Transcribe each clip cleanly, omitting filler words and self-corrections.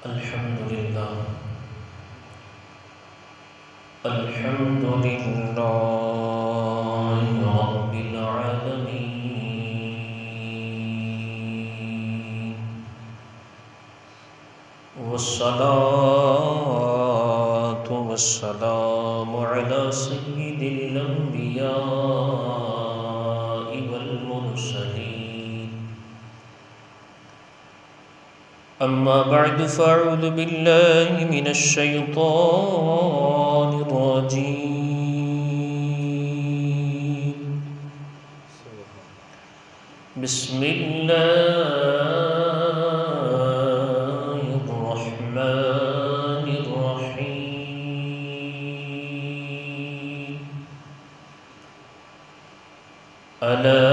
الحمد لله الحمد لله رب العالمين، والصلاة والسلام على سيد الأنبياء والمرسلين. أما بعد فأعوذ بالله من الشيطان الرجيم. بسم الله الرحمن الرحيم. ألا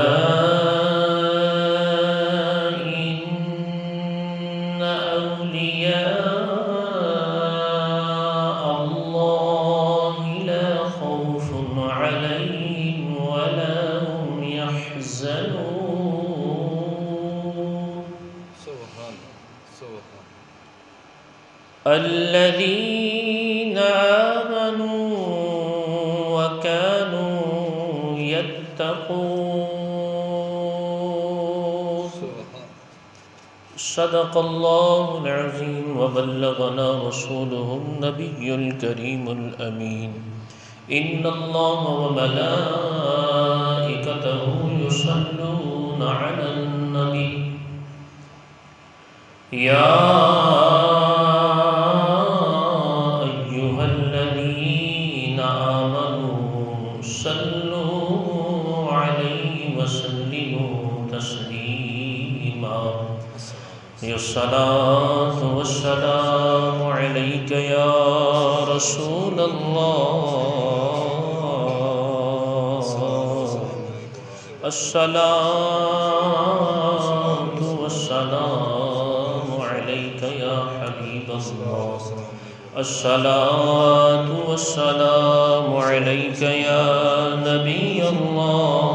الذين آمنوا وكانوا يتقون. صدق الله العظيم وبلغنا رسوله النبي الكريم الأمين. إن الله وملائكته يصلون على النبي يا الصلاة والسلام عليك يا رسول الله. الصلاة والسلام عليك يا حبيب الله. الصلاة والسلام عليك يا نبي الله،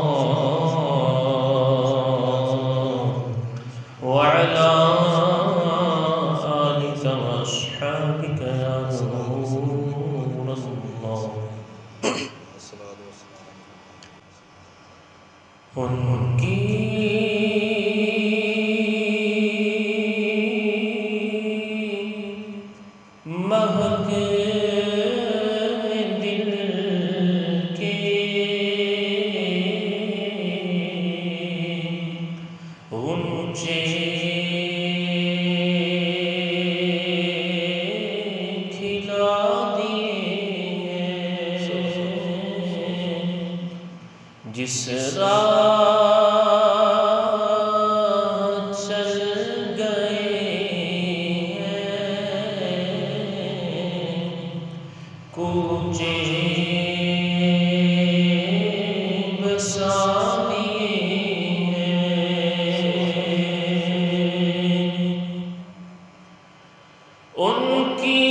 وعلى ان کی مہک دل کے اونچے کھلا دیے، جس راہ چل گئے ہیں کوچے بسا دیے ہیں، ان کی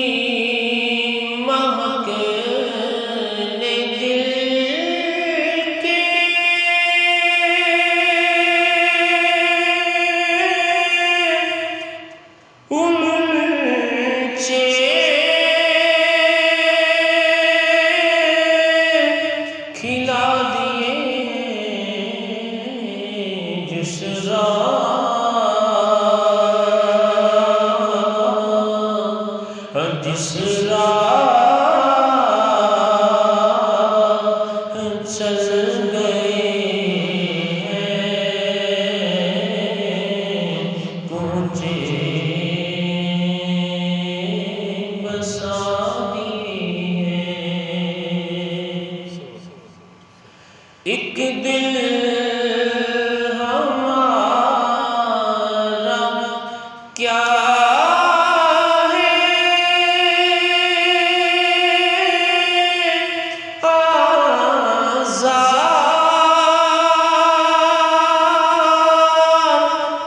مہک نے دل کھلا دیے، جس راہ چل گئے ہیں کوچے بسا دیے ہیں، ایک دل ہمارا کیا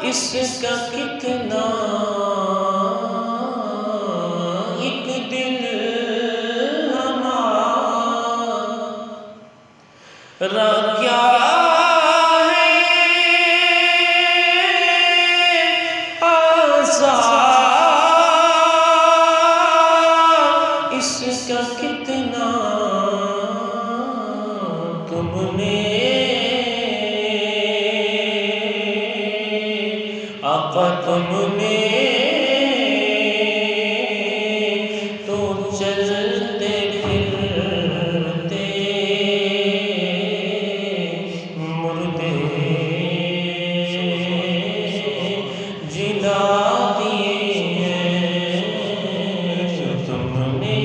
اس کا کتنا، ایک دل ہمارا کیا ہے آزاد آقا تم نے تو چلتے پھرتے مردے جلا دیے ہیں تم نے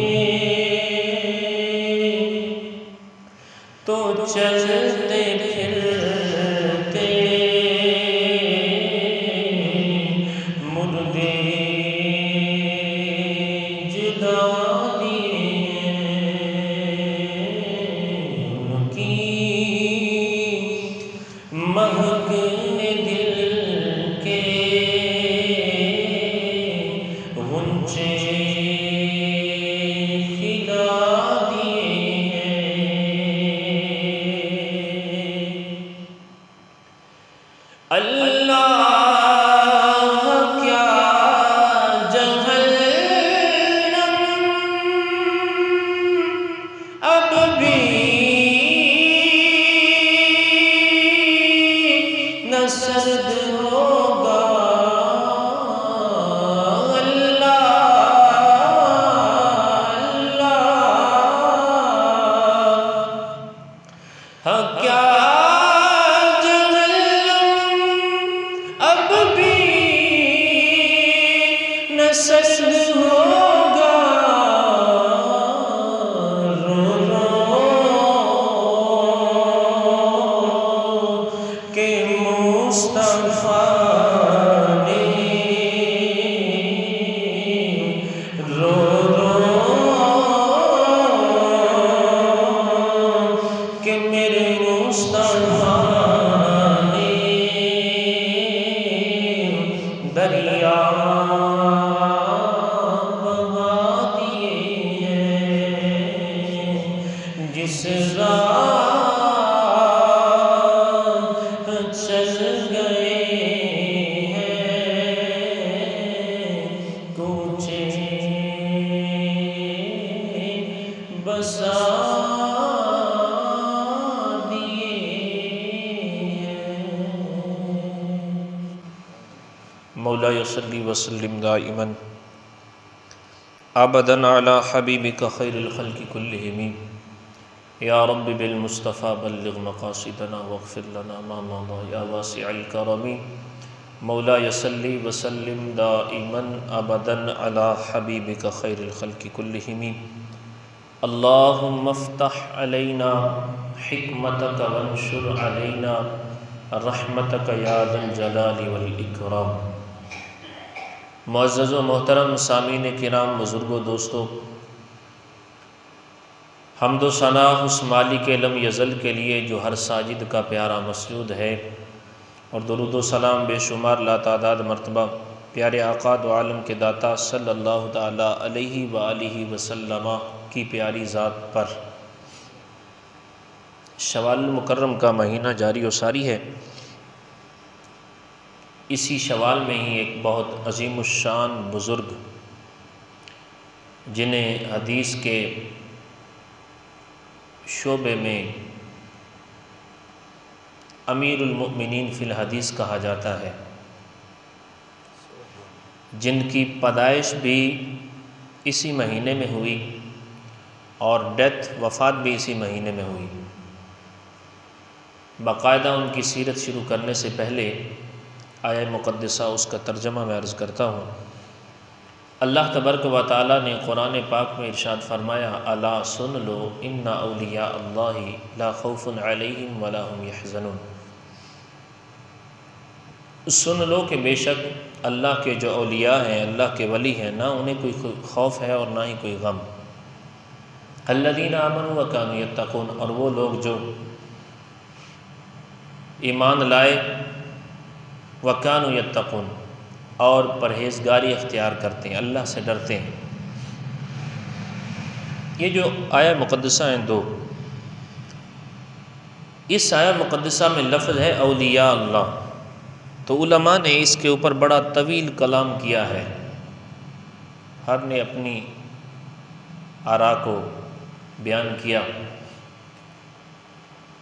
تو چلتے پھرتے مردے جلا دیے ان کی مہک نے دل کے غنچے کھلا دیے ہیں اللہ کیا جہنم اب بھی نہ سرد ہوگا اللہ کیا سرد ہوگا رو رو کہ مصطفیٰ نے رو رو کہ میرے مصطفیٰ نے دریا جس راہ چل گئے ہیں کوچے بسا دیے ہیں مولا صلی وسلم دائما ابدا علی حبیبک خیر الخلق کلہم یا رب بالمصطفى بلغ مقاصدنا واغفر لنا ما مضى یا واسع الکرم مولا صلی وسلم دائما ابدا علی حبیبک خیر الخلق کلہم اللہم افتح علینا حکمتک وانشر علینا رحمتک یا ذا الجلال والاکرام۔ معزز و محترم سامعین کرام، بزرگوں، دوستو، حمد و ثنا اس مالک لم یزل کے لیے جو ہر ساجد کا پیارا مسجود ہے، اور درود و سلام بے شمار لاتعداد مرتبہ پیارے آقا دو عالم کے داتا صلی اللہ تعالی علیہ وآلہ وسلم کی پیاری ذات پر۔ شوال المکرم کا مہینہ جاری و ساری ہے۔ اسی شوال میں ہی ایک بہت عظیم الشان بزرگ، جنہیں حدیث کے شعبے میں امیر المؤمنین فی الحدیث کہا جاتا ہے، جن کی پیدائش بھی اسی مہینے میں ہوئی اور ڈیتھ وفات بھی اسی مہینے میں ہوئی۔ باقاعدہ ان کی سیرت شروع کرنے سے پہلے آیہ مقدسہ اس کا ترجمہ میں عرض کرتا ہوں۔ اللہ تبارک و تعالیٰ نے قرآن پاک میں ارشاد فرمایا، الا سن لو ان اولیاء اللہ لا خوف علیہم ولا هم یحزنون۔ سن لو کہ بے شک اللہ کے جو اولیاء ہیں، اللہ کے ولی ہیں، نہ انہیں کوئی خوف ہے اور نہ ہی کوئی غم۔ الذین آمنوا وکانوا یتقون، اور وہ لوگ جو ایمان لائے، وکانوا یتقون، اور پرہیزگاری اختیار کرتے ہیں، اللہ سے ڈرتے ہیں۔ یہ جو آیہ مقدسہ ہیں دو، اس آیہ مقدسہ میں لفظ ہے اولیاء اللہ، تو علماء نے اس کے اوپر بڑا طویل کلام کیا ہے، ہر نے اپنی آراء کو بیان کیا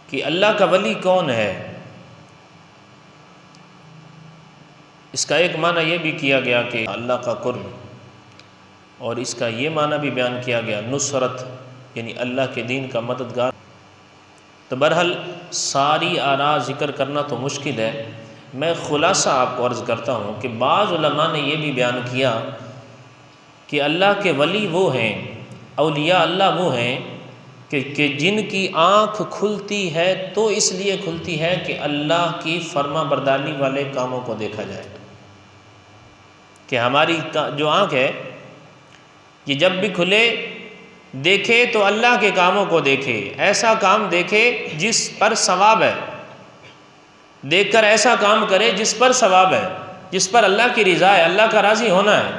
کہ اللہ کا ولی کون ہے۔ اس کا ایک معنی یہ بھی کیا گیا کہ اللہ کا قرب، اور اس کا یہ معنی بھی بیان کیا گیا نصرت، یعنی اللہ کے دین کا مددگار۔ تو بہرحال ساری آراء ذکر کرنا تو مشکل ہے، میں خلاصہ آپ کو عرض کرتا ہوں کہ بعض علماء نے یہ بھی بیان کیا کہ اللہ کے ولی وہ ہیں، اولیاء اللہ وہ ہیں کہ جن کی آنکھ کھلتی ہے تو اس لیے کھلتی ہے کہ اللہ کی فرما برداری والے کاموں کو دیکھا جائے، کہ ہماری جو آنکھ ہے یہ جب بھی کھلے دیکھے تو اللہ کے کاموں کو دیکھے، ایسا کام دیکھے جس پر ثواب ہے، دیکھ کر ایسا کام کرے جس پر ثواب ہے، جس پر اللہ کی رضا ہے، اللہ کا راضی ہونا ہے۔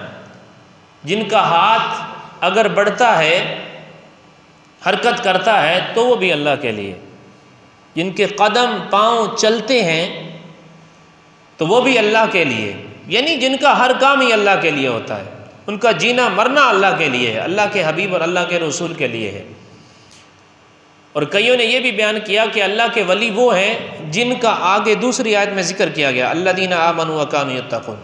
جن کا ہاتھ اگر بڑھتا ہے، حرکت کرتا ہے تو وہ بھی اللہ کے لیے، جن کے قدم پاؤں چلتے ہیں تو وہ بھی اللہ کے لیے، یعنی جن کا ہر کام ہی اللہ کے لیے ہوتا ہے، ان کا جینا مرنا اللہ کے لیے ہے، اللہ کے حبیب اور اللہ کے رسول کے لیے ہے۔ اور کئیوں نے یہ بھی بیان کیا کہ اللہ کے ولی وہ ہیں جن کا آگے دوسری آیت میں ذکر کیا گیا الذین آمنوا وکانوا یتقون،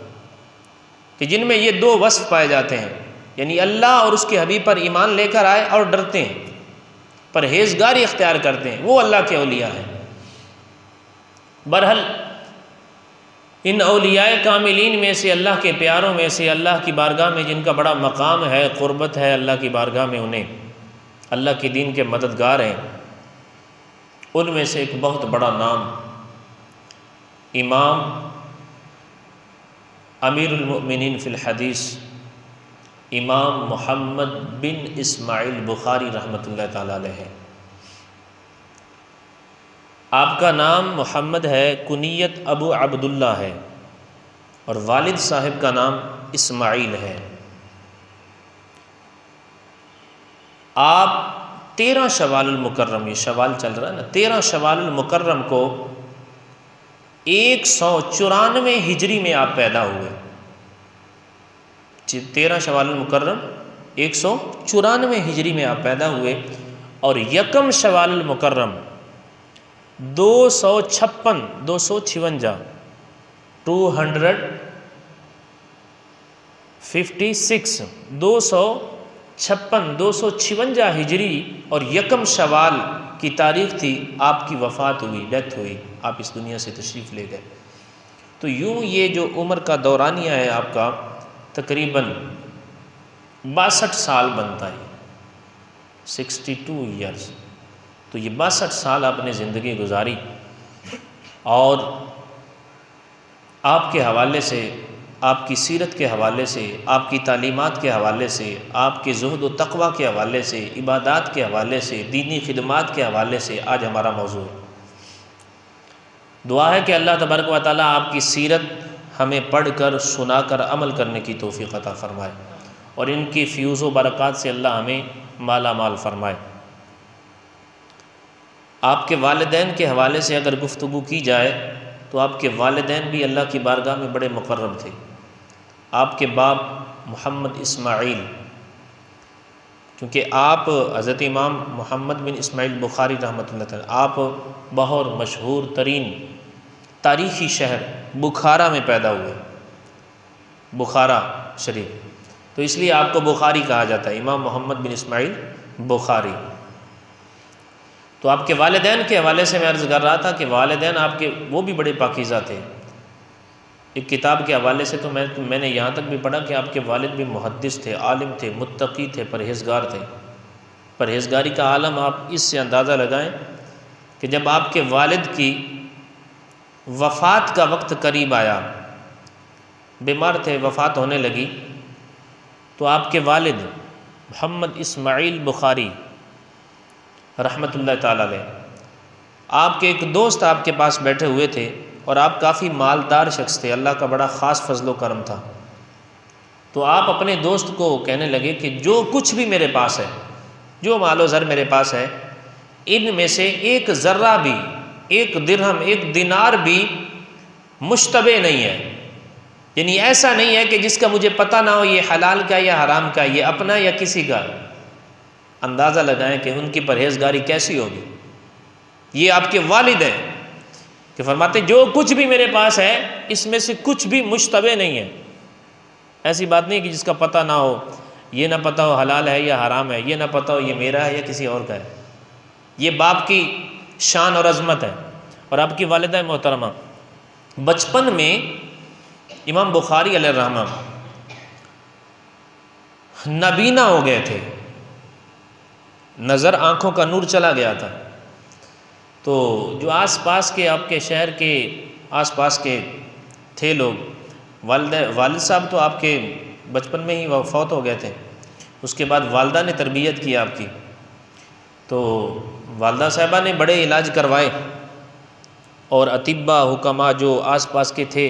کہ جن میں یہ دو وصف پائے جاتے ہیں، یعنی اللہ اور اس کے حبیب پر ایمان لے کر آئے اور ڈرتے ہیں، پرہیزگاری اختیار کرتے ہیں، وہ اللہ کے اولیاء ہیں۔ بہرحال ان اولیاء کاملین میں سے، اللہ کے پیاروں میں سے، اللہ کی بارگاہ میں جن کا بڑا مقام ہے، قربت ہے اللہ کی بارگاہ میں، انہیں اللہ کے دین کے مددگار ہیں، ان میں سے ایک بہت بڑا نام امام امیر المؤمنین فی الحدیث امام محمد بن اسماعیل بخاری رحمۃ اللہ تعالیٰ علیہ ہے۔ آپ کا نام محمد ہے، کنیت ابو عبداللہ ہے، اور والد صاحب کا نام اسماعیل ہے۔ آپ 13 شوال المکرم، یہ شوال چل رہا ہے نا، 13 شوال المکرم کو 194 ہجری میں آپ پیدا ہوئے۔ 13 شوال المکرم 194 ہجری میں آپ پیدا ہوئے، اور یکم شوال المکرم 256 256 ہجری اور یکم شوال کی تاریخ تھی، آپ کی وفات ہوئی، ڈیتھ ہوئی، آپ اس دنیا سے تشریف لے گئے۔ تو یوں یہ جو عمر کا دورانیہ ہے آپ کا تقریباً 62 سال بنتا ہے، 62 ایئرز۔ تو یہ 62 سال آپ نے زندگی گزاری، اور آپ کے حوالے سے، آپ کی سیرت کے حوالے سے، آپ کی تعلیمات کے حوالے سے، آپ کے زہد و تقوی کے حوالے سے، عبادات کے حوالے سے، دینی خدمات کے حوالے سے آج ہمارا موضوع ہے۔ دعا ہے کہ اللہ تبارک و تعالیٰ آپ کی سیرت ہمیں پڑھ کر، سنا کر عمل کرنے کی توفیق عطا فرمائے، اور ان کی فیوز و برکات سے اللہ ہمیں مالا مال فرمائے۔ آپ کے والدین کے حوالے سے اگر گفتگو کی جائے تو آپ کے والدین بھی اللہ کی بارگاہ میں بڑے مقرب تھے۔ آپ کے باپ محمد اسماعیل، کیونکہ آپ حضرت امام محمد بن اسماعیل بخاری رحمۃ اللہ تعالیٰ، آپ بہت مشہور ترین تاریخی شہر بخارا میں پیدا ہوئے، بخارا شریف، تو اس لیے آپ کو بخاری کہا جاتا ہے، امام محمد بن اسماعیل بخاری۔ تو آپ کے والدین کے حوالے سے میں عرض کر رہا تھا کہ والدین آپ کے وہ بھی بڑے پاکیزہ تھے۔ ایک کتاب کے حوالے سے تو میں نے یہاں تک بھی پڑھا کہ آپ کے والد بھی محدث تھے، عالم تھے، متقی تھے، پرہیزگار تھے۔ پرہیزگاری کا عالم آپ اس سے اندازہ لگائیں کہ جب آپ کے والد کی وفات کا وقت قریب آیا، بیمار تھے، وفات ہونے لگی، تو آپ کے والد محمد اسماعیل بخاری رحمۃ اللہ تعالیٰ علیہ، آپ کے ایک دوست آپ کے پاس بیٹھے ہوئے تھے، اور آپ کافی مالدار شخص تھے، اللہ کا بڑا خاص فضل و کرم تھا۔ تو آپ اپنے دوست کو کہنے لگے کہ جو کچھ بھی میرے پاس ہے، جو مال و زر میرے پاس ہے، ان میں سے ایک ذرہ بھی، ایک درہم، ایک دینار بھی مشتبہ نہیں ہے، یعنی ایسا نہیں ہے کہ جس کا مجھے پتہ نہ ہو یہ حلال کا یا حرام کا، یہ اپنا یا کسی کا۔ اندازہ لگائیں کہ ان کی پرہیزگاری کیسی ہوگی۔ یہ آپ کے والد ہیں کہ فرماتے جو کچھ بھی میرے پاس ہے اس میں سے کچھ بھی مشتبہ نہیں ہے. ایسی بات نہیں کہ جس کا پتہ نہ ہو، یہ نہ پتہ ہو حلال ہے یا حرام ہے، یہ نہ پتہ ہو یہ میرا ہے یا کسی اور کا ہے. یہ باپ کی شان اور عظمت ہے. اور آپ کی والدہ محترمہ بچپن میں امام بخاری علیہ الرحمہ نابینا ہو گئے تھے، نظر آنکھوں کا نور چلا گیا تھا. تو جو آس پاس کے آپ کے شہر کے آس پاس کے تھے لوگ، والد صاحب تو آپ کے بچپن میں ہی فوت ہو گئے تھے. اس کے بعد والدہ نے تربیت کی آپ کی. تو والدہ صاحبہ نے بڑے علاج کروائے، اور اطباء حکماء جو آس پاس کے تھے،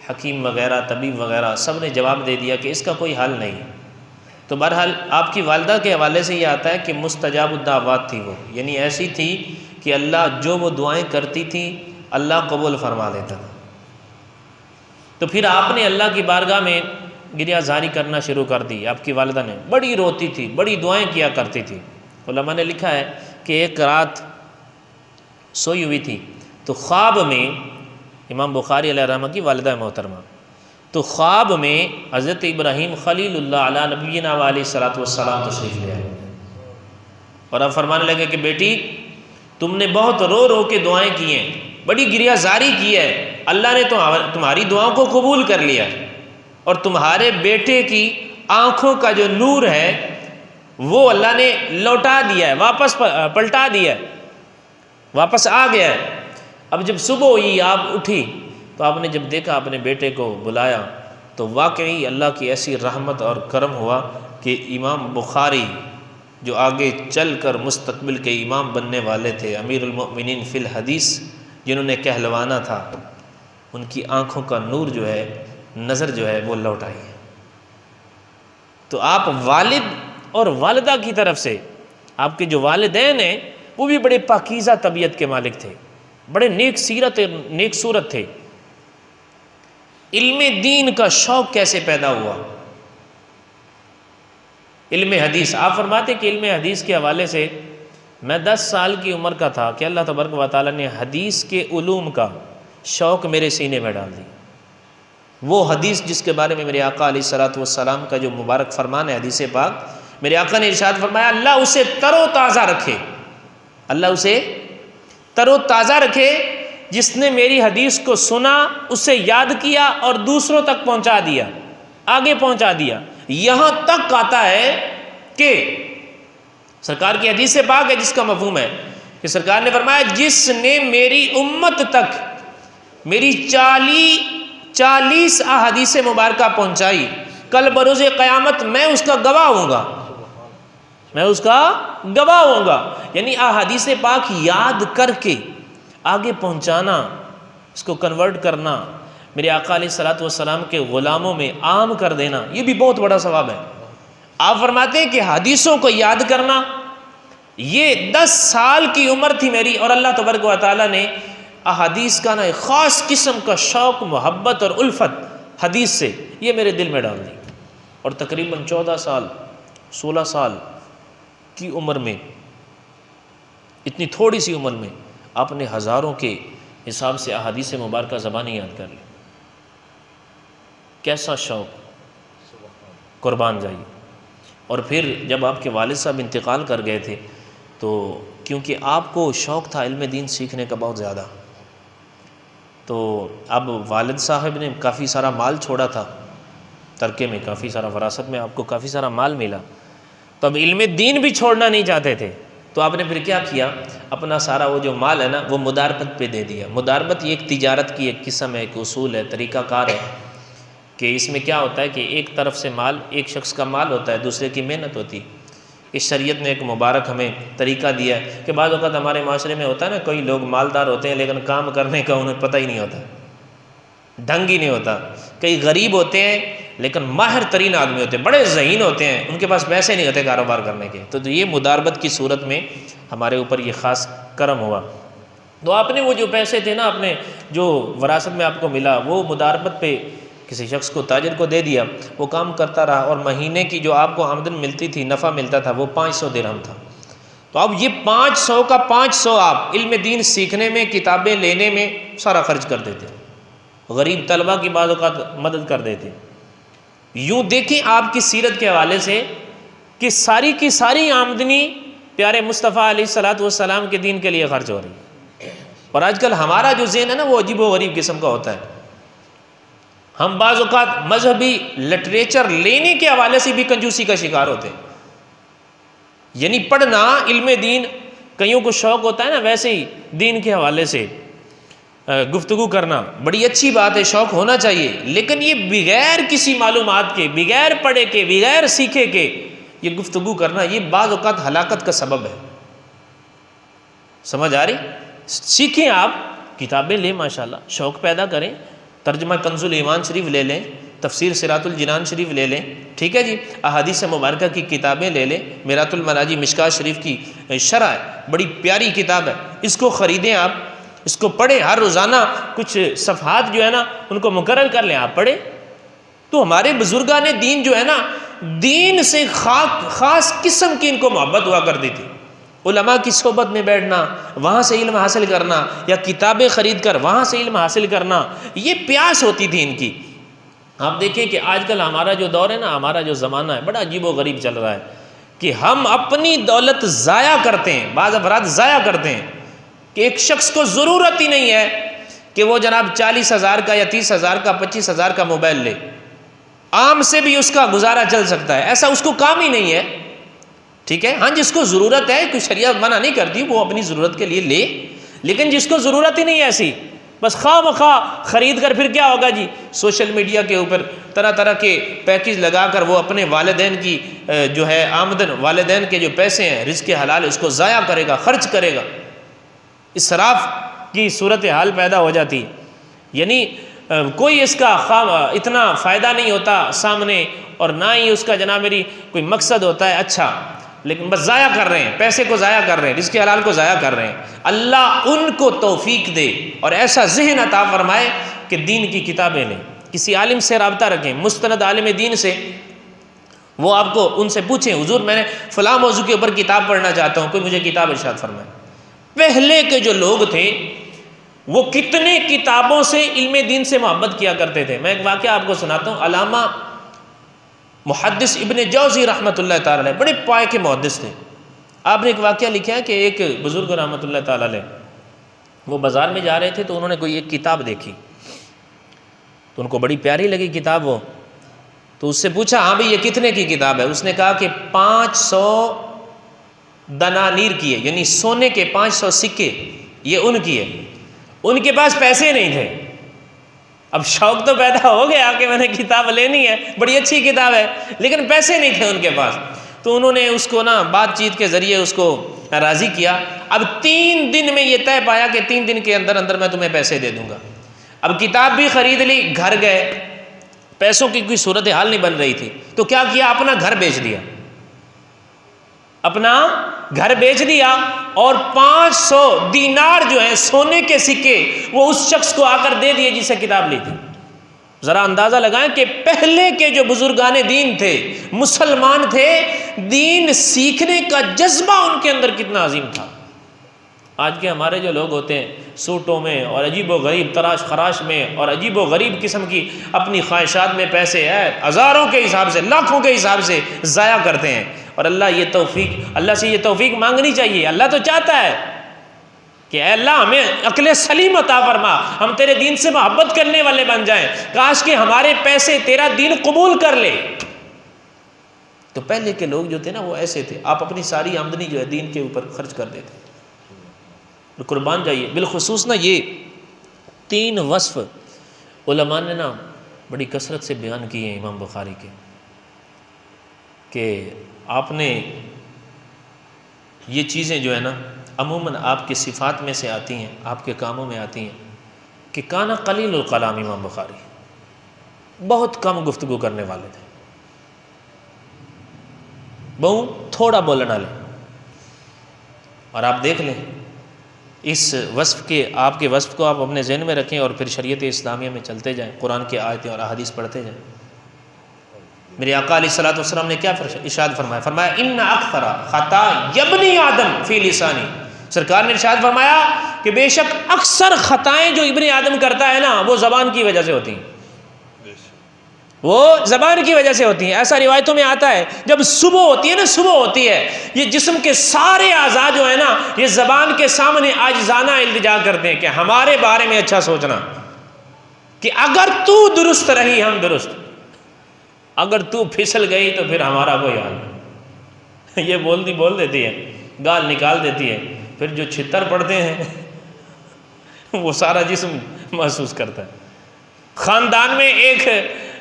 حکیم وغیرہ طبیب وغیرہ، سب نے جواب دے دیا کہ اس کا کوئی حل نہیں. تو بہرحال آپ کی والدہ کے حوالے سے یہ آتا ہے کہ مستجاب الدعوات تھی وہ، یعنی ایسی تھی کہ اللہ جو وہ دعائیں کرتی تھی اللہ قبول فرما لیتا تھا. تو پھر آپ نے اللہ کی بارگاہ میں گریہ زاری کرنا شروع کر دی. آپ کی والدہ نے بڑی روتی تھی، بڑی دعائیں کیا کرتی تھی. علماء نے لکھا ہے کہ ایک رات سوئی ہوئی تھی تو خواب میں امام بخاری علیہ الرحمہ کی والدہ محترمہ، تو خواب میں حضرت ابراہیم خلیل اللہ علیہ نبینا علیہ الصلوۃ والسلام تشریف لے آئے، اور اب فرمانے لگے کہ بیٹی تم نے بہت رو رو کے دعائیں کی ہیں، بڑی گریہ زاری کی ہے، اللہ نے تمہاری دعاؤں کو قبول کر لیا، اور تمہارے بیٹے کی آنکھوں کا جو نور ہے وہ اللہ نے لوٹا دیا ہے، واپس پلٹا دیا ہے، واپس آ گیا ہے. اب جب صبح ہوئی آپ اٹھی تو آپ نے جب دیکھا اپنے بیٹے کو بلایا تو واقعی اللہ کی ایسی رحمت اور کرم ہوا کہ امام بخاری جو آگے چل کر مستقبل کے امام بننے والے تھے، امیر المؤمنین فی الحدیث جنہوں نے کہلوانا تھا، ان کی آنکھوں کا نور جو ہے، نظر جو ہے وہ لوٹ آئی ہے. تو آپ والد اور والدہ کی طرف سے، آپ کے جو والدین ہیں وہ بھی بڑے پاکیزہ طبیعت کے مالک تھے، بڑے نیک صورت تھے. علم دین کا شوق کیسے پیدا ہوا؟ علم حدیث، آپ فرماتے کہ علم حدیث کے حوالے سے میں 10 سال کی عمر کا تھا کہ اللہ تبارک و تعالیٰ نے حدیث کے علوم کا شوق میرے سینے میں ڈال دی. وہ حدیث جس کے بارے میں میرے آقا علیہ الصلوۃ والسلام کا جو مبارک فرمان ہے حدیث پاک، میرے آقا نے ارشاد فرمایا اللہ اسے تر و تازہ رکھے، اللہ اسے تر و تازہ رکھے جس نے میری حدیث کو سنا، اسے یاد کیا اور دوسروں تک پہنچا دیا، آگے پہنچا دیا. یہاں تک آتا ہے کہ سرکار کی حدیث پاک ہے جس کا مفہوم ہے کہ سرکار نے فرمایا جس نے میری امت تک میری 40 احادیث مبارکہ پہنچائی، کل بروز قیامت میں اس کا گواہ ہوں گا، میں اس کا گواہ ہوں گا. یعنی احادیث پاک یاد کر کے آگے پہنچانا، اس کو کنورٹ کرنا، میرے آقا علیہ الصلوۃ والسلام کے غلاموں میں عام کر دینا، یہ بھی بہت بڑا ثواب ہے. آپ فرماتے ہیں کہ حدیثوں کو یاد کرنا، یہ 10 سال کی عمر تھی میری، اور اللہ تبارک و تعالیٰ نے احادیث کا نا ایک خاص قسم کا شوق، محبت اور الفت حدیث سے یہ میرے دل میں ڈال دی. اور تقریباً 14 سال 16 سال کی عمر میں، اتنی تھوڑی سی عمر میں آپ نے ہزاروں کے حساب سے احادیث مبارکہ زبانی یاد کر لی. کیسا شوق، قربان جائیے. اور پھر جب آپ کے والد صاحب انتقال کر گئے تھے تو کیونکہ آپ کو شوق تھا علم دین سیکھنے کا بہت زیادہ، تو اب والد صاحب نے کافی سارا مال چھوڑا تھا ترکے میں، کافی سارا وراثت میں آپ کو کافی سارا مال ملا، تو اب علم دین بھی چھوڑنا نہیں چاہتے تھے. تو آپ نے پھر کیا کیا، اپنا سارا وہ جو مال ہے نا وہ مداربت پہ دے دیا. مداربت یہ ایک تجارت کی ایک قسم ہے، ایک اصول ہے، طریقہ کار ہے کہ اس میں کیا ہوتا ہے کہ ایک طرف سے مال، ایک شخص کا مال ہوتا ہے، دوسرے کی محنت ہوتی. اس شریعت نے ایک مبارک ہمیں طریقہ دیا ہے کہ بعض اوقات ہمارے معاشرے میں ہوتا ہے نا، کوئی لوگ مالدار ہوتے ہیں لیکن کام کرنے کا انہیں پتہ ہی نہیں ہوتا، ڈھنگ ہی نہیں ہوتا. کئی غریب ہوتے ہیں لیکن ماہر ترین آدمی ہوتے ہیں، بڑے ذہین ہوتے ہیں، ان کے پاس پیسے نہیں ہوتے کاروبار کرنے کے. تو یہ مداربت کی صورت میں ہمارے اوپر یہ خاص کرم ہوا. تو آپ نے وہ جو پیسے تھے نا، آپ نے جو وراثت میں آپ کو ملا، وہ مداربت پہ کسی شخص کو، تاجر کو دے دیا. وہ کام کرتا رہا اور مہینے کی جو آپ کو آمدن ملتی تھی، نفع ملتا تھا، وہ 500 درہم تھا. تو اب یہ 500 کا 500 آپ علم دین سیکھنے میں، کتابیں لینے میں سارا خرچ کر دیتے، غریب طلبہ کی بعض اوقات مدد کر دیتے۔ یوں دیکھیں آپ کی سیرت کے حوالے سے کہ ساری کی ساری آمدنی پیارے مصطفیٰ علیہ الصلوۃ والسلام کے دین کے لیے خرچ ہو رہی ہے۔ اور آج کل ہمارا جو ذہن ہے نا وہ عجیب و غریب قسم کا ہوتا ہے۔ ہم بعض اوقات مذہبی لٹریچر لینے کے حوالے سے بھی کنجوسی کا شکار ہوتے ہیں، یعنی پڑھنا علم دین، کئیوں کو شوق ہوتا ہے نا، ویسے ہی دین کے حوالے سے گفتگو کرنا بڑی اچھی بات ہے، شوق ہونا چاہیے، لیکن یہ بغیر کسی معلومات کے، بغیر پڑھے کے، بغیر سیکھے کے یہ گفتگو کرنا، یہ بعض اوقات ہلاکت کا سبب ہے۔ سمجھ آ رہی؟ سیکھیں، آپ کتابیں لیں، ماشاءاللہ شوق پیدا کریں، ترجمہ کنز الایمان شریف لے لیں، تفسیر صراط الجنان شریف لے لیں، ٹھیک ہے جی، احادیث مبارکہ کی کتابیں لے لیں، میرات المراجی مشکات شریف کی شرح ہے، بڑی پیاری کتاب ہے، اس کو خریدیں، آپ اس کو پڑھیں، ہر روزانہ کچھ صفحات جو ہے نا ان کو مقرر کر لیں، آپ پڑھیں۔ تو ہمارے بزرگان دین جو ہے نا، دین سے خاص قسم کی ان کو محبت ہوا کرتی تھی۔ علماء کی صحبت میں بیٹھنا، وہاں سے علم حاصل کرنا، یا کتابیں خرید کر وہاں سے علم حاصل کرنا، یہ پیاس ہوتی تھی ان کی۔ آپ دیکھیں کہ آج کل ہمارا جو دور ہے نا، ہمارا جو زمانہ ہے، بڑا عجیب و غریب چل رہا ہے کہ ہم اپنی دولت ضائع کرتے ہیں، بعض افراد ضائع کرتے ہیں کہ ایک شخص کو ضرورت ہی نہیں ہے کہ وہ جناب 40,000 کا یا 30,000 کا 25,000 کا موبائل لے، عام سے بھی اس کا گزارا چل سکتا ہے، ایسا اس کو کام ہی نہیں ہے، ٹھیک ہے۔ ہاں جس کو ضرورت ہے، کوئی شریعت منع نہیں کرتی، وہ اپنی ضرورت کے لیے لے، لیکن جس کو ضرورت ہی نہیں ہے ایسی، بس خواہ مخواہ خرید کر پھر کیا ہوگا جی، سوشل میڈیا کے اوپر طرح طرح کے پیکیج لگا کر وہ اپنے والدین کی جو ہے آمدن، والدین کے جو پیسے ہیں، رزق حلال، اس کو ضائع کرے گا، خرچ کرے گا، اسراف کی صورتحال پیدا ہو جاتی ہے۔ یعنی کوئی اس کا اتنا فائدہ نہیں ہوتا سامنے، اور نہ ہی اس کا جناب میری کوئی مقصد ہوتا ہے اچھا، لیکن بس ضائع کر رہے ہیں، پیسے کو ضائع کر رہے ہیں، رزق حلال کو ضائع کر رہے ہیں۔ اللہ ان کو توفیق دے اور ایسا ذہن عطا فرمائے کہ دین کی کتابیں لیں، کسی عالم سے رابطہ رکھیں، مستند عالم دین سے، وہ آپ کو ان سے پوچھیں، حضور میں نے فلاں موضوع کے اوپر کتاب پڑھنا چاہتا ہوں، کوئی مجھے کتاب ارشاد فرمائے۔ پہلے کے جو لوگ تھے وہ کتنے کتابوں سے علم دین سے محبت کیا کرتے تھے۔ میں ایک واقعہ آپ کو سناتا ہوں۔ علامہ محدث ابن جوزی رحمۃ اللہ تعالی علیہ بڑے پائے کے محدث تھے۔ آپ نے ایک واقعہ لکھا ہے کہ ایک بزرگ رحمۃ اللہ تعالی علیہ وہ بازار میں جا رہے تھے، تو انہوں نے کوئی ایک کتاب دیکھی، تو ان کو بڑی پیاری لگی کتاب وہ، تو اس سے پوچھا، ہاں بھئی یہ کتنے کی کتاب ہے؟ اس نے کہا کہ 500 دنانیر کی ہے، یعنی سونے کے 500 سکے، یہ ان کی ہے۔ ان کے پاس پیسے نہیں تھے، اب شوق تو پیدا ہو گیا کہ میں نے کتاب لینی ہے، بڑی اچھی کتاب ہے، لیکن پیسے نہیں تھے ان کے پاس۔ تو انہوں نے اس کو نا بات چیت کے ذریعے اس کو راضی کیا۔ اب 3 دن میں یہ طے پایا کہ 3 دن کے اندر اندر میں تمہیں پیسے دے دوں گا۔ اب کتاب بھی خرید لی، گھر گئے، پیسوں کی کوئی صورتحال نہیں بن رہی تھی، تو کیا کیا؟ اپنا گھر بیچ دیا، اپنا گھر بیچ دیا، اور 500 دینار جو ہیں سونے کے سکے وہ اس شخص کو آ کر دے دیے جسے کتاب لی تھی۔ ذرا اندازہ لگائیں کہ پہلے کے جو بزرگان دین تھے، مسلمان تھے، دین سیکھنے کا جذبہ ان کے اندر کتنا عظیم تھا۔ آج کے ہمارے جو لوگ ہوتے ہیں سوٹوں میں اور عجیب و غریب تراش خراش میں اور عجیب و غریب قسم کی اپنی خواہشات میں پیسے ہزاروں کے حساب سے، لاکھوں کے حساب سے ضائع کرتے ہیں، اور اللہ سے یہ توفیق مانگنی چاہیے۔ اللہ تو چاہتا ہے کہ اے اللہ ہمیں عقل سلیم عطا فرما، ہم تیرے دین سے محبت کرنے والے بن جائیں، کاش کہ ہمارے پیسے تیرا دین قبول کر لے۔ تو پہلے کے لوگ جو تھے نا وہ ایسے تھے، آپ اپنی ساری آمدنی جو ہے دین کے اوپر خرچ کر دیتے، قربان جائیے۔ بالخصوص نا یہ 3 وصف علماء نے نا بڑی کثرت سے بیان کیے ہیں امام بخاری کے، کہ آپ نے یہ چیزیں جو ہے نا عموماً آپ کی صفات میں سے آتی ہیں، آپ کے کاموں میں آتی ہیں، کہ کانا قلیل الکلام، امام بخاری بہت کم گفتگو کرنے والے تھے، بہت تھوڑا بولنے والے۔ اور آپ دیکھ لیں اس وصف کے، آپ کے وصف کو آپ اپنے ذہن میں رکھیں اور پھر شریعت اسلامیہ میں چلتے جائیں، قرآن کی آیتیں اور احادیث پڑھتے جائیں۔ میرے آقا علیہ الصلوۃ والسلام نے کیا ارشاد فرمایا؟ فرمایا ان اکثر خطا ابن آدم فی لسانی. سرکار نے ارشاد فرمایا کہ بے شک اکثر خطائیں جو ابن آدم کرتا ہے نا وہ زبان کی وجہ سے ہوتی ہیں، وہ زبان کی وجہ سے ہوتی ہیں. ایسا روایتوں میں آتا ہے جب صبح ہوتی ہے نا، صبح ہوتی ہے، یہ جسم کے سارے اعضاء جو ہے نا یہ زبان کے سامنے عاجزانہ التجا کرتے ہیں کہ ہمارے بارے میں اچھا سوچنا، کہ اگر تو درست رہی ہم درست، اگر تو پھسل گئی تو پھر ہمارا کوئی حال نہیں. یہ بول دیتی ہے، گال نکال دیتی ہے، پھر جو چھتر پڑتے ہیں وہ سارا جسم محسوس کرتا ہے. خاندان میں ایک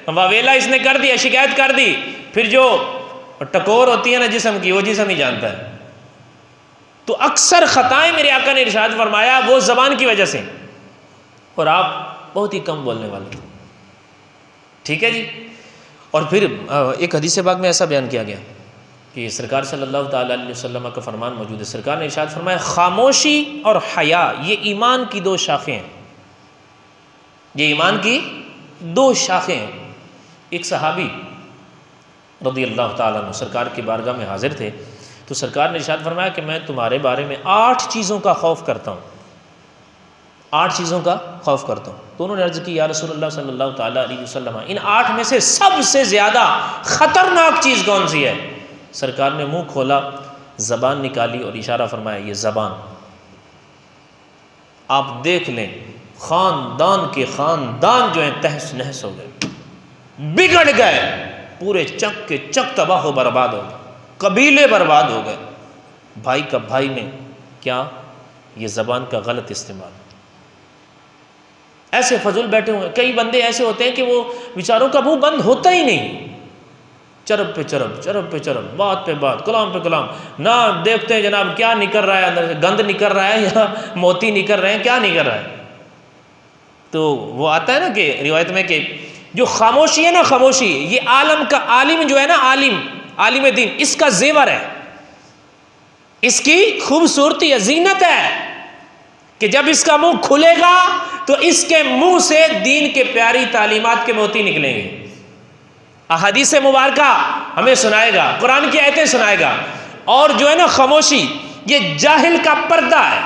واویلا اس نے کر دیا، شکایت کر دی، پھر جو ٹکور ہوتی ہے نا جسم کی وہ جسم ہی جانتا ہے. تو اکثر خطائیں میرے آقا نے ارشاد فرمایا وہ زبان کی وجہ سے، اور آپ بہت ہی کم بولنے والے تھے. ٹھیک ہے جی. اور پھر ایک حدیث پاک میں ایسا بیان کیا گیا کہ سرکار صلی اللہ تعالیٰ علیہ وسلم کا فرمان موجود ہے. سرکار نے ارشاد فرمایا خاموشی اور حیا یہ ایمان کی دو شاخیں ہیں، یہ ایمان کی دو شاخیں ہیں. ایک صحابی رضی اللہ تعالیٰ عنہ سرکار کی بارگاہ میں حاضر تھے، تو سرکار نے ارشاد فرمایا کہ میں تمہارے بارے میں 8 چیزوں کا خوف کرتا ہوں، 8 چیزوں کا خوف کرتا ہوں. تو انہوں نے عرض کی یا رسول اللہ صلی اللہ تعالیٰ علیہ وسلم ان 8 میں سے سب سے زیادہ خطرناک چیز کون سی ہے؟ سرکار نے منہ کھولا، زبان نکالی اور اشارہ فرمایا یہ زبان. آپ دیکھ لیں خاندان کے خاندان جو ہیں تہس نہس ہو گئے، بگڑ گئے، پورے چک کے چک تباہ و برباد ہو گئے، قبیلے برباد ہو گئے. بھائی کا بھائی میں کیا؟ یہ زبان کا غلط استعمال. ایسے فضول بیٹھے ہوئے کئی بندے ایسے ہوتے ہیں کہ وہ بیچاروں کا منہ بند ہوتا ہی نہیں، چرب پہ چرب، چرب پہ چرب، بات پہ بات، کلام پہ کلام. نہ دیکھتے ہیں جناب کیا نکل رہا ہے اندر سے، گند نکل رہا ہے یا موتی نکل رہے ہیں، کیا نکل رہا ہے. تو وہ آتا ہے نا کہ روایت میں کہ جو خاموشی ہے نا، خاموشی یہ عالم کا عالم جو ہے نا، عالم دین، اس کا زیور ہے، اس کی خوبصورتی ہے، زینت ہے، کہ جب اس کا منہ کھلے گا تو اس کے منہ سے دین کے پیاری تعلیمات کے موتی نکلیں گے. احادیث مبارکہ ہمیں سنائے گا، قرآن کی آیتیں سنائے گا. اور جو ہے نا خاموشی یہ جاہل کا پردہ ہے.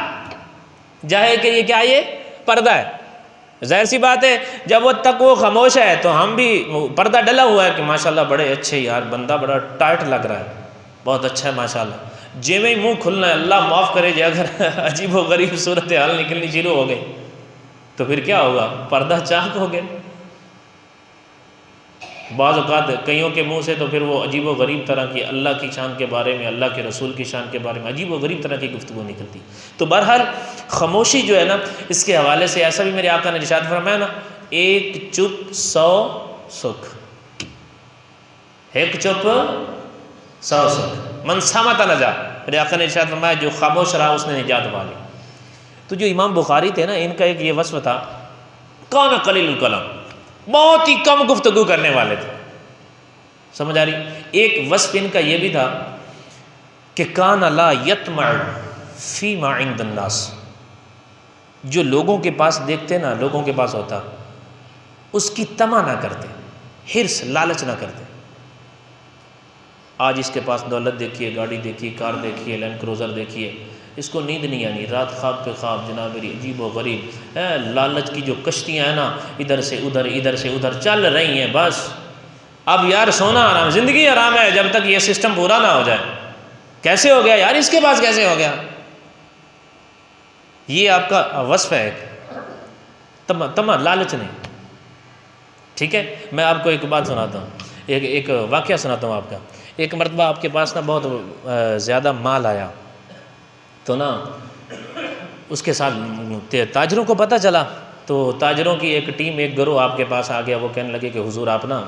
جاہل کے لیے کیا؟ یہ پردہ ہے. ظاہر سی بات ہے جب وہ تک وہ خاموش ہے تو ہم بھی پردہ ڈلا ہوا ہے کہ ماشاءاللہ بڑے اچھے، یار بندہ بڑا ٹائٹ لگ رہا ہے، بہت اچھا ہے ماشاءاللہ. جیویں منہ کھلنا ہے اللہ معاف کرے جی اگر عجیب و غریب صورتحال نکلنی شروع ہو گئی تو پھر کیا ہوگا؟ پردہ چاک ہو گیا. بعض اوقات کئیوں کے منہ سے تو پھر وہ عجیب و غریب طرح کی اللہ کی شان کے بارے میں، اللہ کے رسول کی شان کے بارے میں عجیب و غریب طرح کی گفتگو نکلتی. تو بہرحال خاموشی جو ہے نا اس کے حوالے سے ایسا بھی میرے آقا نے ارشاد فرمایا نا، 1 چپ 100 سکھ، 1 چپ 100 سکھ، من صامت نجا. میرے آقا نے ارشاد فرمایا جو خاموش رہا اس نے نجات پا لی. تو جو امام بخاری تھے نا ان کا ایک یہ وصف تھا، کان قلیل الکلام، بہت ہی کم گفتگو کرنے والے تھے. سمجھ آ رہی؟ ایک وصف ان کا یہ بھی تھا کہ کان لا یطمع فی ما عند الناس، جو لوگوں کے پاس دیکھتے نا، لوگوں کے پاس ہوتا، اس کی طمع نہ کرتے، حرص لالچ نہ کرتے. آج اس کے پاس دولت دیکھیے، گاڑی دیکھیے، کار دیکھیے، لینڈ کروزر دیکھیے، اس کو نیند نہیں آنی، رات خواب پہ خواب، جناب میری عجیب و غریب لالچ کی جو کشتیاں ہیں نا ادھر سے ادھر، ادھر سے ادھر چل رہی ہیں. بس اب یار سونا آرام، زندگی آرام ہے جب تک یہ سسٹم پورا نہ ہو جائے. کیسے ہو گیا یار، اس کے پاس کیسے ہو گیا؟ یہ آپ کا وصف ہے، تمام لالچ نہیں. ٹھیک ہے، میں آپ کو ایک بات سناتا ہوں، ایک واقعہ سناتا ہوں آپ کا. ایک مرتبہ آپ کے پاس نا بہت زیادہ مال آیا، تو نا اس کے ساتھ تاجروں کو پتہ چلا، تو تاجروں کی ایک ٹیم، ایک گروہ آپ کے پاس آ گیا. وہ کہنے لگے کہ حضور آپ نا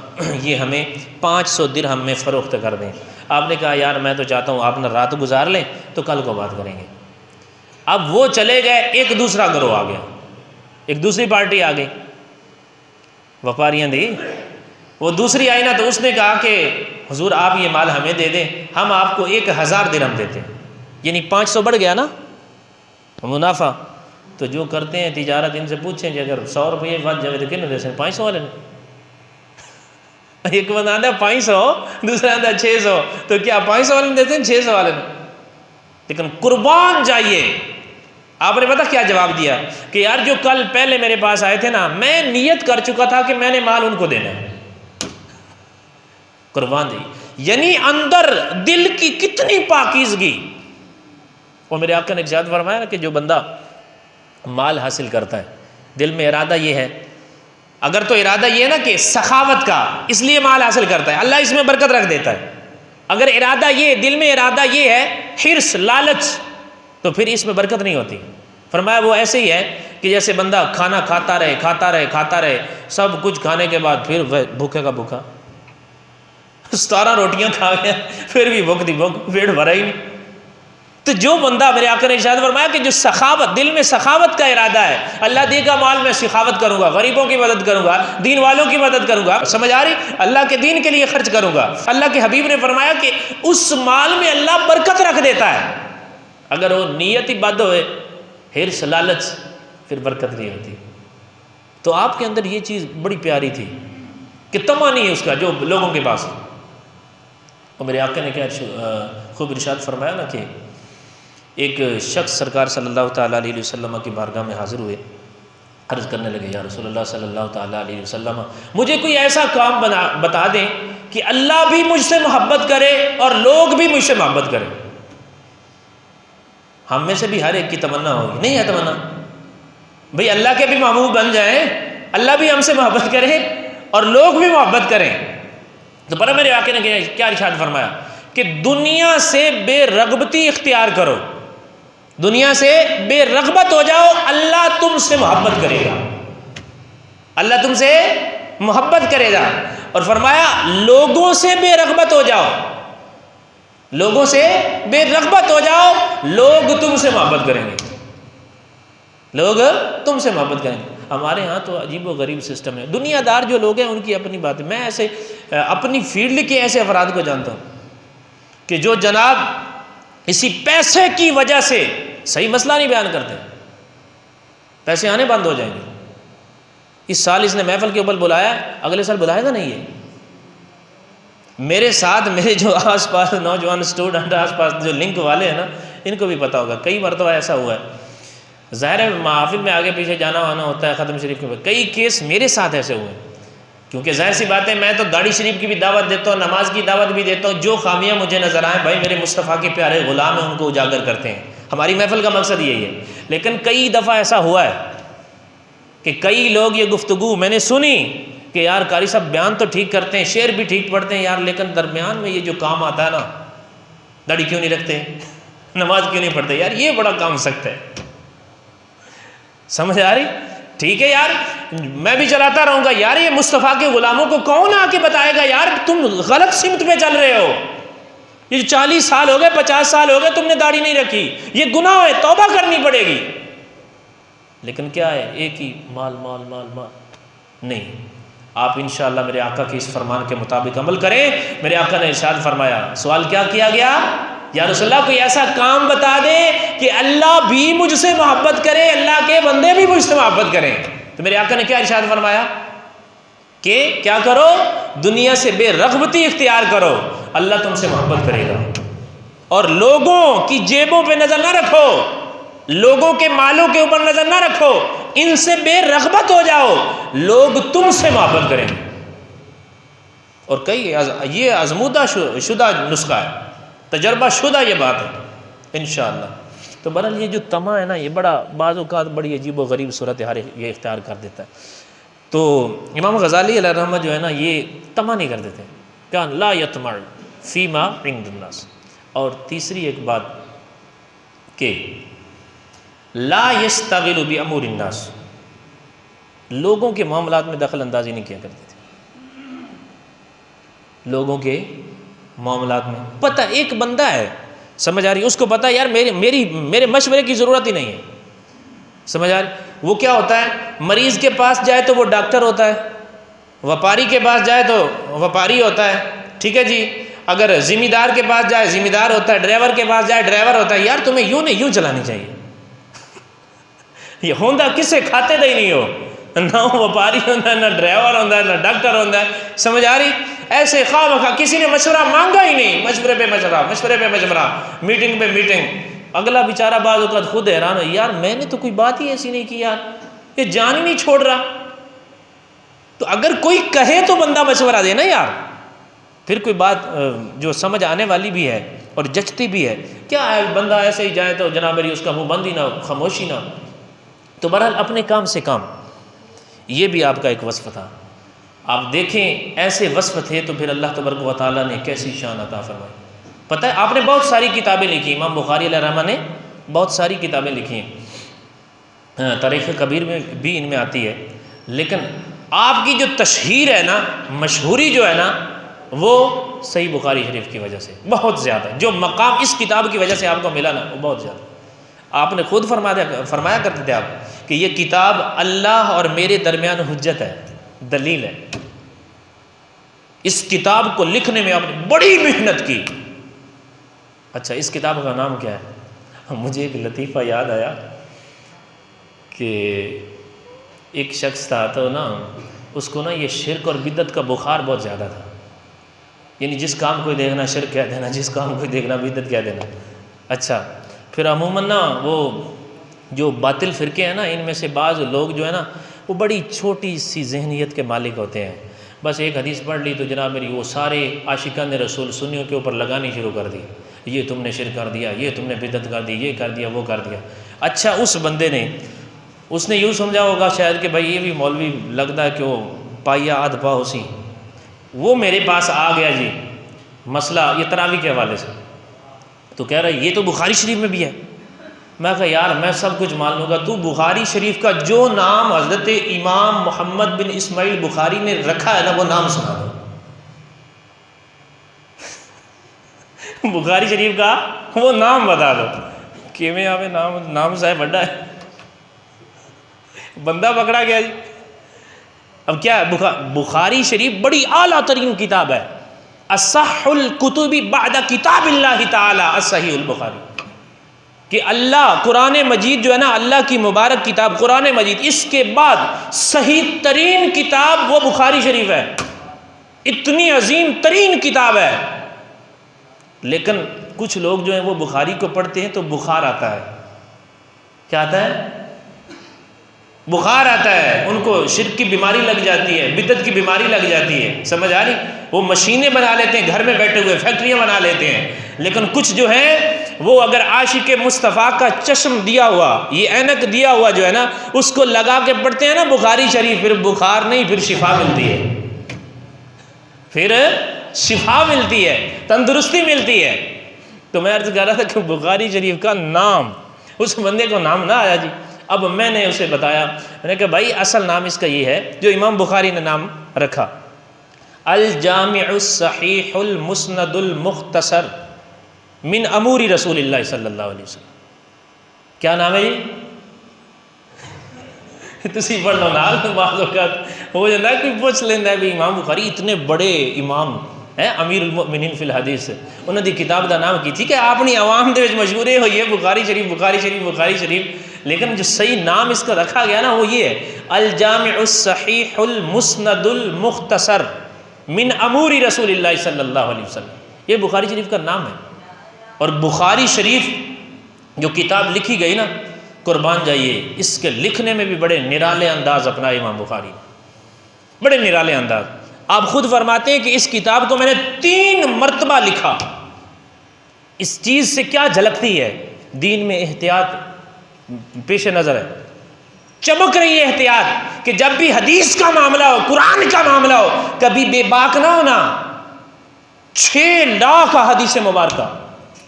یہ ہمیں 500 درہم میں فروخت کر دیں. آپ نے کہا یار میں تو چاہتا ہوں آپ نا رات گزار لیں تو کل کو بات کریں گے. اب وہ چلے گئے، ایک دوسرا گروہ آ گیا، ایک دوسری پارٹی آ گئی، وپاریاں دی. وہ دوسری آئی نا تو اس نے کہا کہ حضور آپ یہ مال ہمیں دے دیں، ہم آپ کو 1000 درہم دیتے ہیں. یعنی 500 بڑھ گیا نا منافع. تو جو کرتے ہیں تجارت ان سے پوچھیں کہ اگر 100 روپئے بات جائے تو کن دے سیں 500 والے نے. ایک بندہ آتا ہے 500، دوسرا آتا ہے 600، تو کیا 500 والے میں دیتے ہیں 600 والے میں؟ لیکن قربان جائیے. آپ نے پتا کیا جواب دیا کہ یار جو کل پہلے میرے پاس آئے تھے نا، میں نیت کر چکا تھا کہ میں نے مال ان کو دینا ہے. قربان جائیے، یعنی اندر دل کی کتنی پاکیزگی. وہ میرے آقا نے ارشاد فرمایا نا کہ جو بندہ مال حاصل کرتا ہے، دل میں ارادہ یہ ہے، اگر تو ارادہ یہ ہے نا کہ سخاوت کا، اس لیے مال حاصل کرتا ہے، اللہ اس میں برکت رکھ دیتا ہے. اگر ارادہ یہ، دل میں ارادہ یہ ہے حرص، لالچ، تو پھر اس میں برکت نہیں ہوتی. فرمایا وہ ایسے ہی ہے کہ جیسے بندہ کھانا کھاتا رہے، سب کچھ کھانے کے بعد پھر بھوکے کا بھوکا، 17 روٹیاں کھا گیا، پھر بھی بھوک دی بھوک، پیٹ بھرا ہی نہیں. تو جو بندہ، میرے آقا نے ارشاد فرمایا کہ جو سخاوت، دل میں سخاوت کا ارادہ ہے، اللہ دے گا مال میں سخاوت کروں گا، غریبوں کی مدد کروں گا، دین والوں کی مدد کروں گا، سمجھ آ رہی، اللہ کے دین کے لیے خرچ کروں گا. اللہ کے حبیب نے فرمایا کہ اس مال میں اللہ برکت رکھ دیتا ہے. اگر وہ نیت ہی بد ہوئے، حرص، لالچ، پھر برکت نہیں ہوتی. تو آپ کے اندر یہ چیز بڑی پیاری تھی کہ طمع نہیں ہے اس کا جو لوگوں کے پاس. اور میرے آقا نے کیا خوب ارشاد فرمایا نا کہ ایک شخص سرکار صلی اللہ تعالیٰ علیہ وسلم کی بارگاہ میں حاضر ہوئے، عرض کرنے لگے یا رسول اللہ صلی اللہ تعالیٰ علیہ وسلم، مجھے کوئی ایسا کام بتا دیں کہ اللہ بھی مجھ سے محبت کرے اور لوگ بھی مجھ سے محبت کریں. ہم میں سے بھی ہر ایک کی تمنا ہوگی، نہیں ہے تمنا بھئی اللہ کے بھی محبوب بن جائیں، اللہ بھی ہم سے محبت کرے اور لوگ بھی محبت کریں. تو پر میرے آقا نے کیا ارشاد فرمایا کہ دنیا سے بے رغبتی اختیار کرو، دنیا سے بے رغبت ہو جاؤ، اللہ تم سے محبت کرے گا، اللہ تم سے محبت کرے گا. اور فرمایا لوگوں سے بے رغبت ہو جاؤ، لوگوں سے بے رغبت ہو جاؤ، لوگ تم سے محبت کریں گے، لوگ تم سے محبت کریں گے. ہمارے ہاں تو عجیب و غریب سسٹم ہے. دنیا دار جو لوگ ہیں ان کی اپنی بات ہے. میں ایسے اپنی فیلڈ کے ایسے افراد کو جانتا ہوں کہ جو جناب اسی پیسے کی وجہ سے صحیح مسئلہ نہیں بیان کرتے، پیسے آنے بند ہو جائیں گے. اس سال اس نے محفل کے اوپر بلایا، اگلے سال بلائے گا نہیں. ہے میرے ساتھ میرے جو آس پاس نوجوان اسٹوڈنٹ، آس پاس جو لنک والے ہیں نا، ان کو بھی پتا ہوگا کئی مرتبہ ایسا ہوا ہے. ظاہر ہے محافل میں آگے پیچھے جانا آنا ہوتا ہے، ختم شریف کے، کئی کیس میرے ساتھ ایسے ہوئے ہیں. کیونکہ ظاہر سی بات ہے میں تو داڑھی شریف کی بھی دعوت دیتا ہوں، نماز کی دعوت بھی دیتا ہوں. جو خامیاں مجھے نظر آئیں، بھائی میرے مصطفیٰ کے پیارے غلام ہیں، ان کو اجاگر کرتے ہیں. ہماری محفل کا مقصد یہی ہے. لیکن کئی دفعہ ایسا ہوا ہے کہ کئی لوگ یہ گفتگو میں نے سنی کہ یار قاری صاحب بیان تو ٹھیک کرتے ہیں، شعر بھی ٹھیک پڑھتے ہیں یار، لیکن درمیان میں یہ جو کام آتا ہے نا، داڑھی کیوں نہیں رکھتے، نماز کیوں نہیں پڑھتے، یار یہ بڑا کام سخت ہے. سمجھ آ رہی؟ ٹھیک ہے یار، میں بھی چلاتا رہوں گا یار، یہ مصطفیٰ کے غلاموں کو کون آ کے بتائے گا یار تم غلط سمت میں چل رہے ہو، یہ 40 سال ہو گئے، 50 سال ہو گئے تم نے داڑھی نہیں رکھی، یہ گناہ ہے، توبہ کرنی پڑے گی. لیکن کیا ہے، ایک ہی مال مال مال مال نہیں. آپ انشاءاللہ میرے آقا کے اس فرمان کے مطابق عمل کریں. میرے آقا نے ارشاد فرمایا، سوال کیا کیا گیا، یا رسول اللہ کوئی ایسا کام بتا دے کہ اللہ بھی مجھ سے محبت کرے، اللہ کے بندے بھی مجھ سے محبت کریں. تو میرے آقا نے کیا ارشاد فرمایا کہ کیا کرو، دنیا سے بے رغبتی اختیار کرو، اللہ تم سے محبت کرے گا. اور لوگوں کی جیبوں پہ نظر نہ رکھو، لوگوں کے مالوں کے اوپر نظر نہ رکھو، ان سے بے رغبت ہو جاؤ، لوگ تم سے محبت کریں گے. اور کئی یہ آزمودہ شدہ نسخہ ہے، تجربہ شدہ یہ بات ہے انشاءاللہ. تو بہرحال یہ جو طمع ہے نا، یہ بڑا بعض اوقات بڑی عجیب و غریب صورتحال یہ اختیار کر دیتا ہے. تو امام غزالی علیہ الرحمہ جو ہے نا، یہ طمع نہیں کرتے تھے، کیا لا یطمع فیما عند الناس. اور تیسری ایک بات کہ لا یستغل بامور الناس، لوگوں کے معاملات میں دخل اندازی نہیں کیا کرتے تھے. لوگوں کے معاملات میں پتہ، ایک بندہ ہے سمجھ آ رہی، اس کو پتہ یار میرے مشورے کی ضرورت ہی نہیں ہے. سمجھ آ رہی، وہ کیا ہوتا ہے، مریض کے پاس جائے تو وہ ڈاکٹر ہوتا ہے، وپاری کے پاس جائے تو وپاری ہوتا ہے، ٹھیک ہے جی. اگر ذمہ دار کے پاس جائے ذمہ دار ہوتا ہے، ڈرائیور کے پاس جائے ڈرائیور ہوتا ہے. یار تمہیں یوں نہیں، یوں چلانی چاہیے. یہ ہوندا کسے کھاتے دے نہیں ہو، نہ وپاری ہوتا ہے، نہ ڈرائیور ہوتا ہے، نہ ڈاکٹر ہوتا ہے. سمجھ آ رہی. ایسے خواہ مخواہ کسی نے مشورہ مانگا ہی نہیں، مشورے پہ مشورہ، میٹنگ پہ میٹنگ. اگلا بیچارہ بعض اوقات خود حیران ہو، یار میں نے تو کوئی بات ہی ایسی نہیں کی، یار یہ جان ہی نہیں چھوڑ رہا. تو اگر کوئی کہے تو بندہ مشورہ دے نا یار، پھر کوئی بات جو سمجھ آنے والی بھی ہے اور جچتی بھی ہے. کیا ہے بندہ ایسے ہی جائے تو جناب میری اس کا منہ بند ہی نہ ہو، خاموشی نہ ہو. تو بہرحال اپنے کام سے کام، یہ بھی آپ کا ایک وصف تھا. آپ دیکھیں ایسے وصف تھے تو پھر اللہ تبارک و تعالیٰ نے کیسی شان عطا فرمائی. پتہ ہے آپ نے بہت ساری کتابیں لکھی، امام بخاری علیہ الرحمہ نے بہت ساری کتابیں لکھی ہیں، تاریخ کبیر میں بھی ان میں آتی ہے. لیکن آپ کی جو تشہیر ہے نا، مشہوری جو ہے نا، وہ صحیح بخاری شریف کی وجہ سے بہت زیادہ، جو مقام اس کتاب کی وجہ سے آپ کو ملا نا وہ بہت زیادہ. آپ نے خود فرمایا کرتے تھے آپ کہ یہ کتاب اللہ اور میرے درمیان حجت ہے، دلیل ہے. اس کتاب کو لکھنے میں آپ نے بڑی محنت کی. اچھا اس کتاب کا نام کیا ہے؟ مجھے ایک لطیفہ یاد آیا کہ ایک شخص تھا تو نا اس کو نا یہ شرک اور بدعت کا بخار بہت زیادہ تھا. یعنی جس کام کو دیکھنا شرک کہہ دینا، جس کام کو دیکھنا بدعت کہہ دینا. اچھا پھر عموماً نا وہ جو باطل فرقے ہیں نا، ان میں سے بعض لوگ جو ہے نا وہ بڑی چھوٹی سی ذہنیت کے مالک ہوتے ہیں. بس ایک حدیث پڑھ لی تو جناب میری وہ سارے عاشقان رسول سنیوں کے اوپر لگانی شروع کر دی، یہ تم نے شرک کر دیا، یہ تم نے بدعت کر دی، یہ کر دیا، وہ کر دیا. اچھا اس بندے نے اس نے یوں سمجھا ہوگا شاید کہ بھائی یہ بھی مولوی لگتا ہے کہ وہ پائیا آدھ پا اسی. وہ میرے پاس آ گیا جی مسئلہ یہ تراویح کے حوالے سے، تو کہہ رہا ہے یہ تو بخاری شریف میں بھی ہے. میں کہا یار میں سب کچھ مان لوں گا، تو بخاری شریف کا جو نام حضرت امام محمد بن اسماعیل بخاری نے رکھا ہے نا وہ نام سنا دو. بخاری شریف کا وہ نام بتا دو کہ میں یہاں پہ نام صاحب بڑا ہے. بندہ پکڑا گیا جی. اب کیا ہے، بخاری شریف بڑی اعلیٰ ترین کتاب ہے، اصح الکتب بعد کتاب اللہ تعالی الصحیح البخاری. کہ اللہ قرآن مجید جو ہے نا، اللہ کی مبارک کتاب قرآن مجید، اس کے بعد صحیح ترین کتاب وہ بخاری شریف ہے. اتنی عظیم ترین کتاب ہے. لیکن کچھ لوگ جو ہیں وہ بخاری کو پڑھتے ہیں تو بخار آتا ہے. کیا آتا ہے؟ بخار آتا ہے. ان کو شرک کی بیماری لگ جاتی ہے، بدعت کی بیماری لگ جاتی ہے. سمجھ آ رہی؟ وہ مشینیں بنا لیتے ہیں گھر میں بیٹھے ہوئے، فیکٹریاں بنا لیتے ہیں. لیکن کچھ جو ہے وہ اگر عاشق مصطفیٰ کا چشم دیا ہوا، یہ اینک دیا ہوا جو ہے نا، اس کو لگا کے پڑھتے ہیں نا بخاری شریف، پھر بخار نہیں، پھر شفا ملتی ہے. پھر شفا ملتی ہے، تندرستی ملتی ہے. تو میں عرض کر رہا تھا کہ بخاری شریف کا نام، اس بندے کو نام نہ آیا جی. اب میں نے اسے بتایا، میں نے کہا بھائی اصل نام اس کا یہ ہے جو امام بخاری نے نام رکھا، الجامع الصحیح المسند المختصر من امور رسول اللہ صلی اللہ علیہ وسلم. کیا نام ہے جی؟ تسی پڑھ لو نال. بعض اوقات ہو جاتا ہے کوئی پوچھ لینا ہے بھی امام بخاری اتنے بڑے امام ہیں، امیر المؤمنین فی الحدیث، انہوں نے کتاب دا نام کی. ٹھیک ہے اپنی عوام دے وچ مشہور ہوئی ہے بخاری شریف بخاری شریف بخاری شریف، لیکن جو صحیح نام اس کا رکھا گیا نا وہ یہ ہے، الجامع الصحیح المسند المختصر من امور رسول اللہ صلی اللہ علیہ وسلم. یہ بخاری شریف کا نام ہے. اور بخاری شریف جو کتاب لکھی گئی نا، قربان جائیے اس کے لکھنے میں بھی بڑے نرالے انداز اپنا امام بخاری، بڑے نرالے انداز. آپ خود فرماتے ہیں کہ اس کتاب کو میں نے 3 مرتبہ لکھا. اس چیز سے کیا جھلکتی ہے؟ دین میں احتیاط پیش نظر ہے، چمک رہی ہے احتیاط کہ جب بھی حدیث کا معاملہ ہو، قرآن کا معاملہ ہو، کبھی بے باک نہ ہونا. 6 لاکھ حدیث مبارکہ،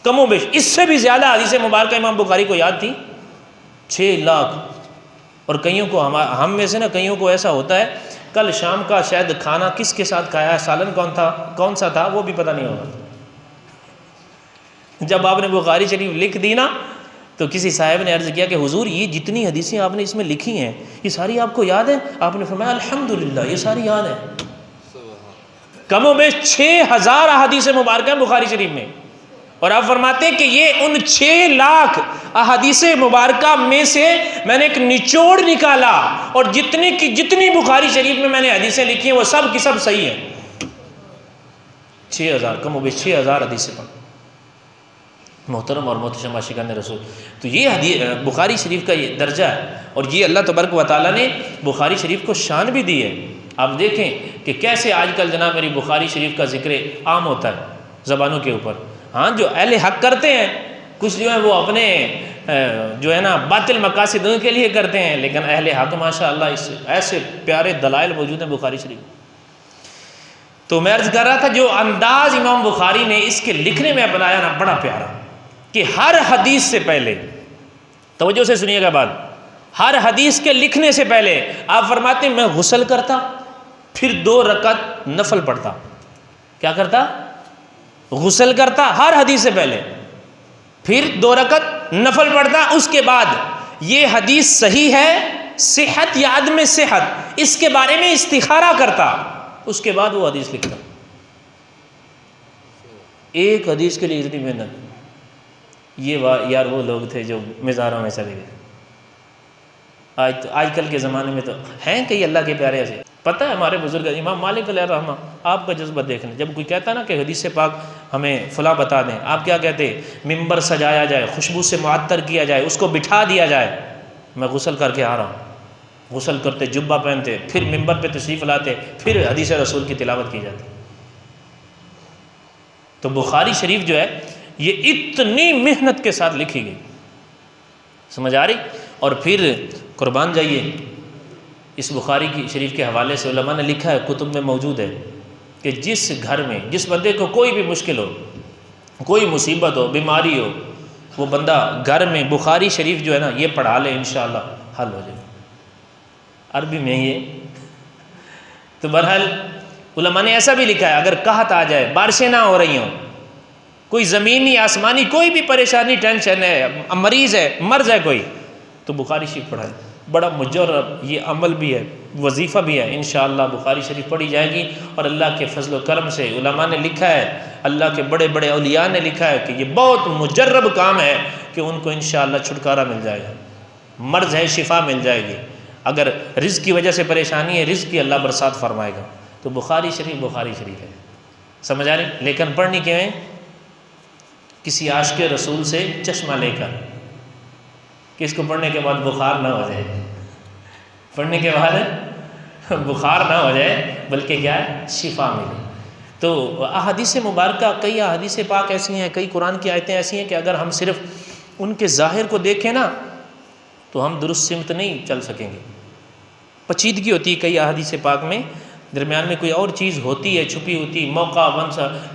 کم و بیش اس سے بھی زیادہ حدیث مبارکہ امام بخاری کو یاد تھی، 6 لاکھ. اور کئیوں کو ہم میں سے نا کئیوں کو ایسا ہوتا ہے کل شام کا شاید کھانا کس کے ساتھ کھایا ہے، سالن کون سا تھا وہ بھی پتہ نہیں ہوگا. جب آپ نے بخاری شریف لکھ دی نا تو کسی صاحب نے عرض کیا کہ حضور یہ جتنی حدیثیں آپ نے اس میں لکھی ہیں یہ ساری آپ کو یاد ہیں؟ آپ نے فرمایا الحمدللہ یہ ساری یاد ہیں. کم و بیش 6000 احادیث مبارکہ ہیں بخاری شریف میں. اور آپ فرماتے ہیں کہ یہ ان 6 لاکھ احادیث مبارکہ میں سے میں نے ایک نچوڑ نکالا، اور جتنی بخاری شریف میں میں نے حدیثیں لکھی ہیں وہ سب کی سب صحیح ہیں. 6,000 کم و بیش 6,000 حدیثیں پڑھ. محترم اور محتشم عاشقان رسول، تو یہ حدیث بخاری شریف کا یہ درجہ ہے، اور یہ اللہ تبارک و تعالیٰ نے بخاری شریف کو شان بھی دی ہے. آپ دیکھیں کہ کیسے آج کل جناب میری بخاری شریف کا ذکر عام ہوتا ہے زبانوں کے اوپر. ہاں جو اہل حق کرتے ہیں کچھ جو ہے وہ اپنے جو ہے نا باطل مقاصد ان کے لیے کرتے ہیں، لیکن اہل حق ماشاء اللہ اس ایسے پیارے دلائل موجود ہیں بخاری شریف. تو میں عرض کر رہا تھا جو انداز امام بخاری نے اس کے لکھنے میں اپنایا نا بڑا پیارا، کہ ہر حدیث سے پہلے، توجہ سے سنیے گا بات، ہر حدیث کے لکھنے سے پہلے آپ فرماتے ہیں میں غسل کرتا، پھر 2 رکعت نفل پڑھتا. کیا کرتا؟ غسل کرتا ہر حدیث سے پہلے، پھر 2 رکعت نفل پڑھتا. اس کے بعد یہ حدیث صحیح ہے، صحت یا عدم صحت، اس کے بارے میں استخارہ کرتا. اس کے بعد وہ حدیث لکھتا. ایک حدیث کے لیے اتنی محنت. یہ یار وہ لوگ تھے جو مزاروں میں چلے گئے. آج کل کے زمانے میں تو ہیں کئی اللہ کے پیارے ایسے. پتہ ہے ہمارے بزرگ امام مالک علیہ الرحمہ، آپ کا جذبہ دیکھنے، جب کوئی کہتا نا کہ حدیث پاک ہمیں فلاں بتا دیں، آپ کیا کہتے؟ ممبر سجایا جائے، خوشبو سے معطر کیا جائے، اس کو بٹھا دیا جائے. میں غسل کر کے آ رہا ہوں. غسل کرتے، جبہ پہنتے، پھر ممبر پہ تشریف لاتے، پھر حدیث رسول کی تلاوت کی جاتی. تو بخاری شریف جو ہے یہ اتنی محنت کے ساتھ لکھی گئی، سمجھ آ رہی؟ اور پھر قربان جائیے اس بخاری کی شریف کے حوالے سے علماء نے لکھا ہے، کتب میں موجود ہے، کہ جس گھر میں جس بندے کو کوئی بھی مشکل ہو، کوئی مصیبت ہو، بیماری ہو، وہ بندہ گھر میں بخاری شریف جو ہے نا یہ پڑھا لے، انشاءاللہ حل ہو جائے. عربی میں یہ تو بہرحال علماء نے ایسا بھی لکھا ہے، اگر قحط آ جائے، بارشیں نہ ہو رہی ہوں، کوئی زمینی آسمانی کوئی بھی پریشانی ٹینشن ہے، مریض ہے، مرض ہے کوئی، تو بخاری شریف پڑھائے. بڑا مجرب یہ عمل بھی ہے، وظیفہ بھی ہے. انشاءاللہ بخاری شریف پڑھی جائے گی، اور اللہ کے فضل و کرم سے علماء نے لکھا ہے، اللہ کے بڑے بڑے اولیاء نے لکھا ہے کہ یہ بہت مجرب کام ہے کہ ان کو انشاءاللہ چھٹکارا مل جائے گا، مرض ہے شفا مل جائے گی. اگر رزق کی وجہ سے پریشانی ہے، رزق کی اللہ برسات فرمائے گا. تو بخاری شریف ہے، سمجھ آ رہی؟ لیکن پڑھنی کیوں ہے؟ کسی عاشق رسول سے چشمہ لے کر کہ اس کو پڑھنے کے بعد بخار نہ ہو جائے، پڑھنے کے بعد بخار نہ ہو جائے، بلکہ کیا ہے؟ شفا ملے. تو احادیث مبارکہ، کئی احادیث پاک ایسی ہیں، کئی قرآن کی آیتیں ایسی ہیں کہ اگر ہم صرف ان کے ظاہر کو دیکھیں نا تو ہم درست سمت نہیں چل سکیں گے. پیچیدگی ہوتی ہے کئی احادیث پاک میں، درمیان میں کوئی اور چیز ہوتی ہے، چھپی ہوتی، موقع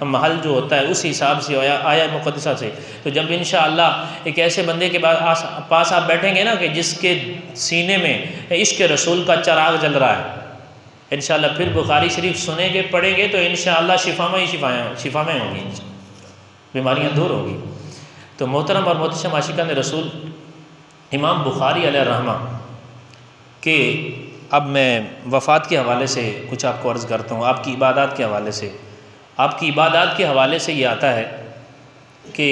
محل جو ہوتا ہے اس حساب سے آیا مقدسہ سے. تو جب انشاءاللہ ایک ایسے بندے کے پاس آپ بیٹھیں گے نا کہ جس کے سینے میں عشق رسول کا چراغ جل رہا ہے، انشاءاللہ پھر بخاری شریف سنیں گے، پڑھیں گے، تو انشاءاللہ شفا میں ہوں گی، بیماریاں دور ہوں گی. تو محترم اور محتشم عاشقان رسول، امام بخاری علیہ الرحمہ کہ اب میں وفات کے حوالے سے کچھ آپ کو عرض کرتا ہوں. آپ کی عبادات کے حوالے سے، آپ کی عبادات کے حوالے سے یہ آتا ہے کہ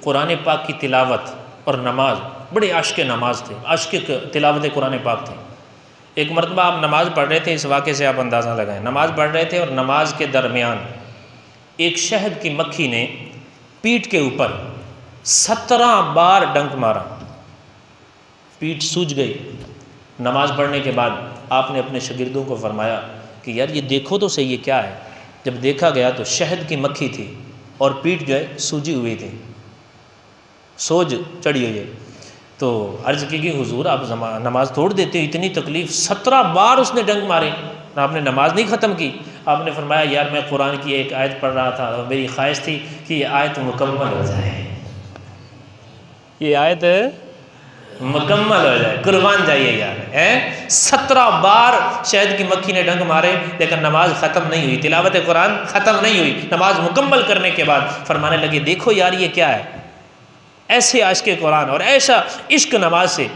قرآن پاک کی تلاوت اور نماز، بڑے عاشق نماز تھے، عاشق تلاوت قرآن پاک تھے. ایک مرتبہ آپ نماز پڑھ رہے تھے، اس واقعے سے آپ اندازہ لگائیں، نماز پڑھ رہے تھے اور نماز کے درمیان ایک شہد کی مکھی نے پیٹھ کے اوپر 17 بار ڈنک مارا، پیٹھ سوج گئی. نماز پڑھنے کے بعد آپ نے اپنے شاگردوں کو فرمایا کہ یار یہ دیکھو تو صحیح یہ کیا ہے. جب دیکھا گیا تو شہد کی مکھی تھی اور پیٹھ جو ہے سوجی ہوئی تھی، سوج چڑھی ہوئی ہے. تو عرض کی کہ حضور آپ نماز توڑ دیتے، اتنی تکلیف، 17 بار اس نے ڈنک مارے اور آپ نے نماز نہیں ختم کی. آپ نے فرمایا یار میں قرآن کی ایک آیت پڑھ رہا تھا اور میری خواہش تھی کہ یہ آیت مکمل ہو جائے، یہ آیت مکمل ہو جائے، قربان جائیے یار. 17 بار شہد کی مکھی نے ڈنک مارے لیکن نماز ختم نہیں ہوئی، تلاوت قرآن ختم نہیں ہوئی. نماز مکمل کرنے کے بعد فرمانے لگے دیکھو یار یہ کیا ہے. ایسے عاشق قرآن اور ایسا عشق نماز سے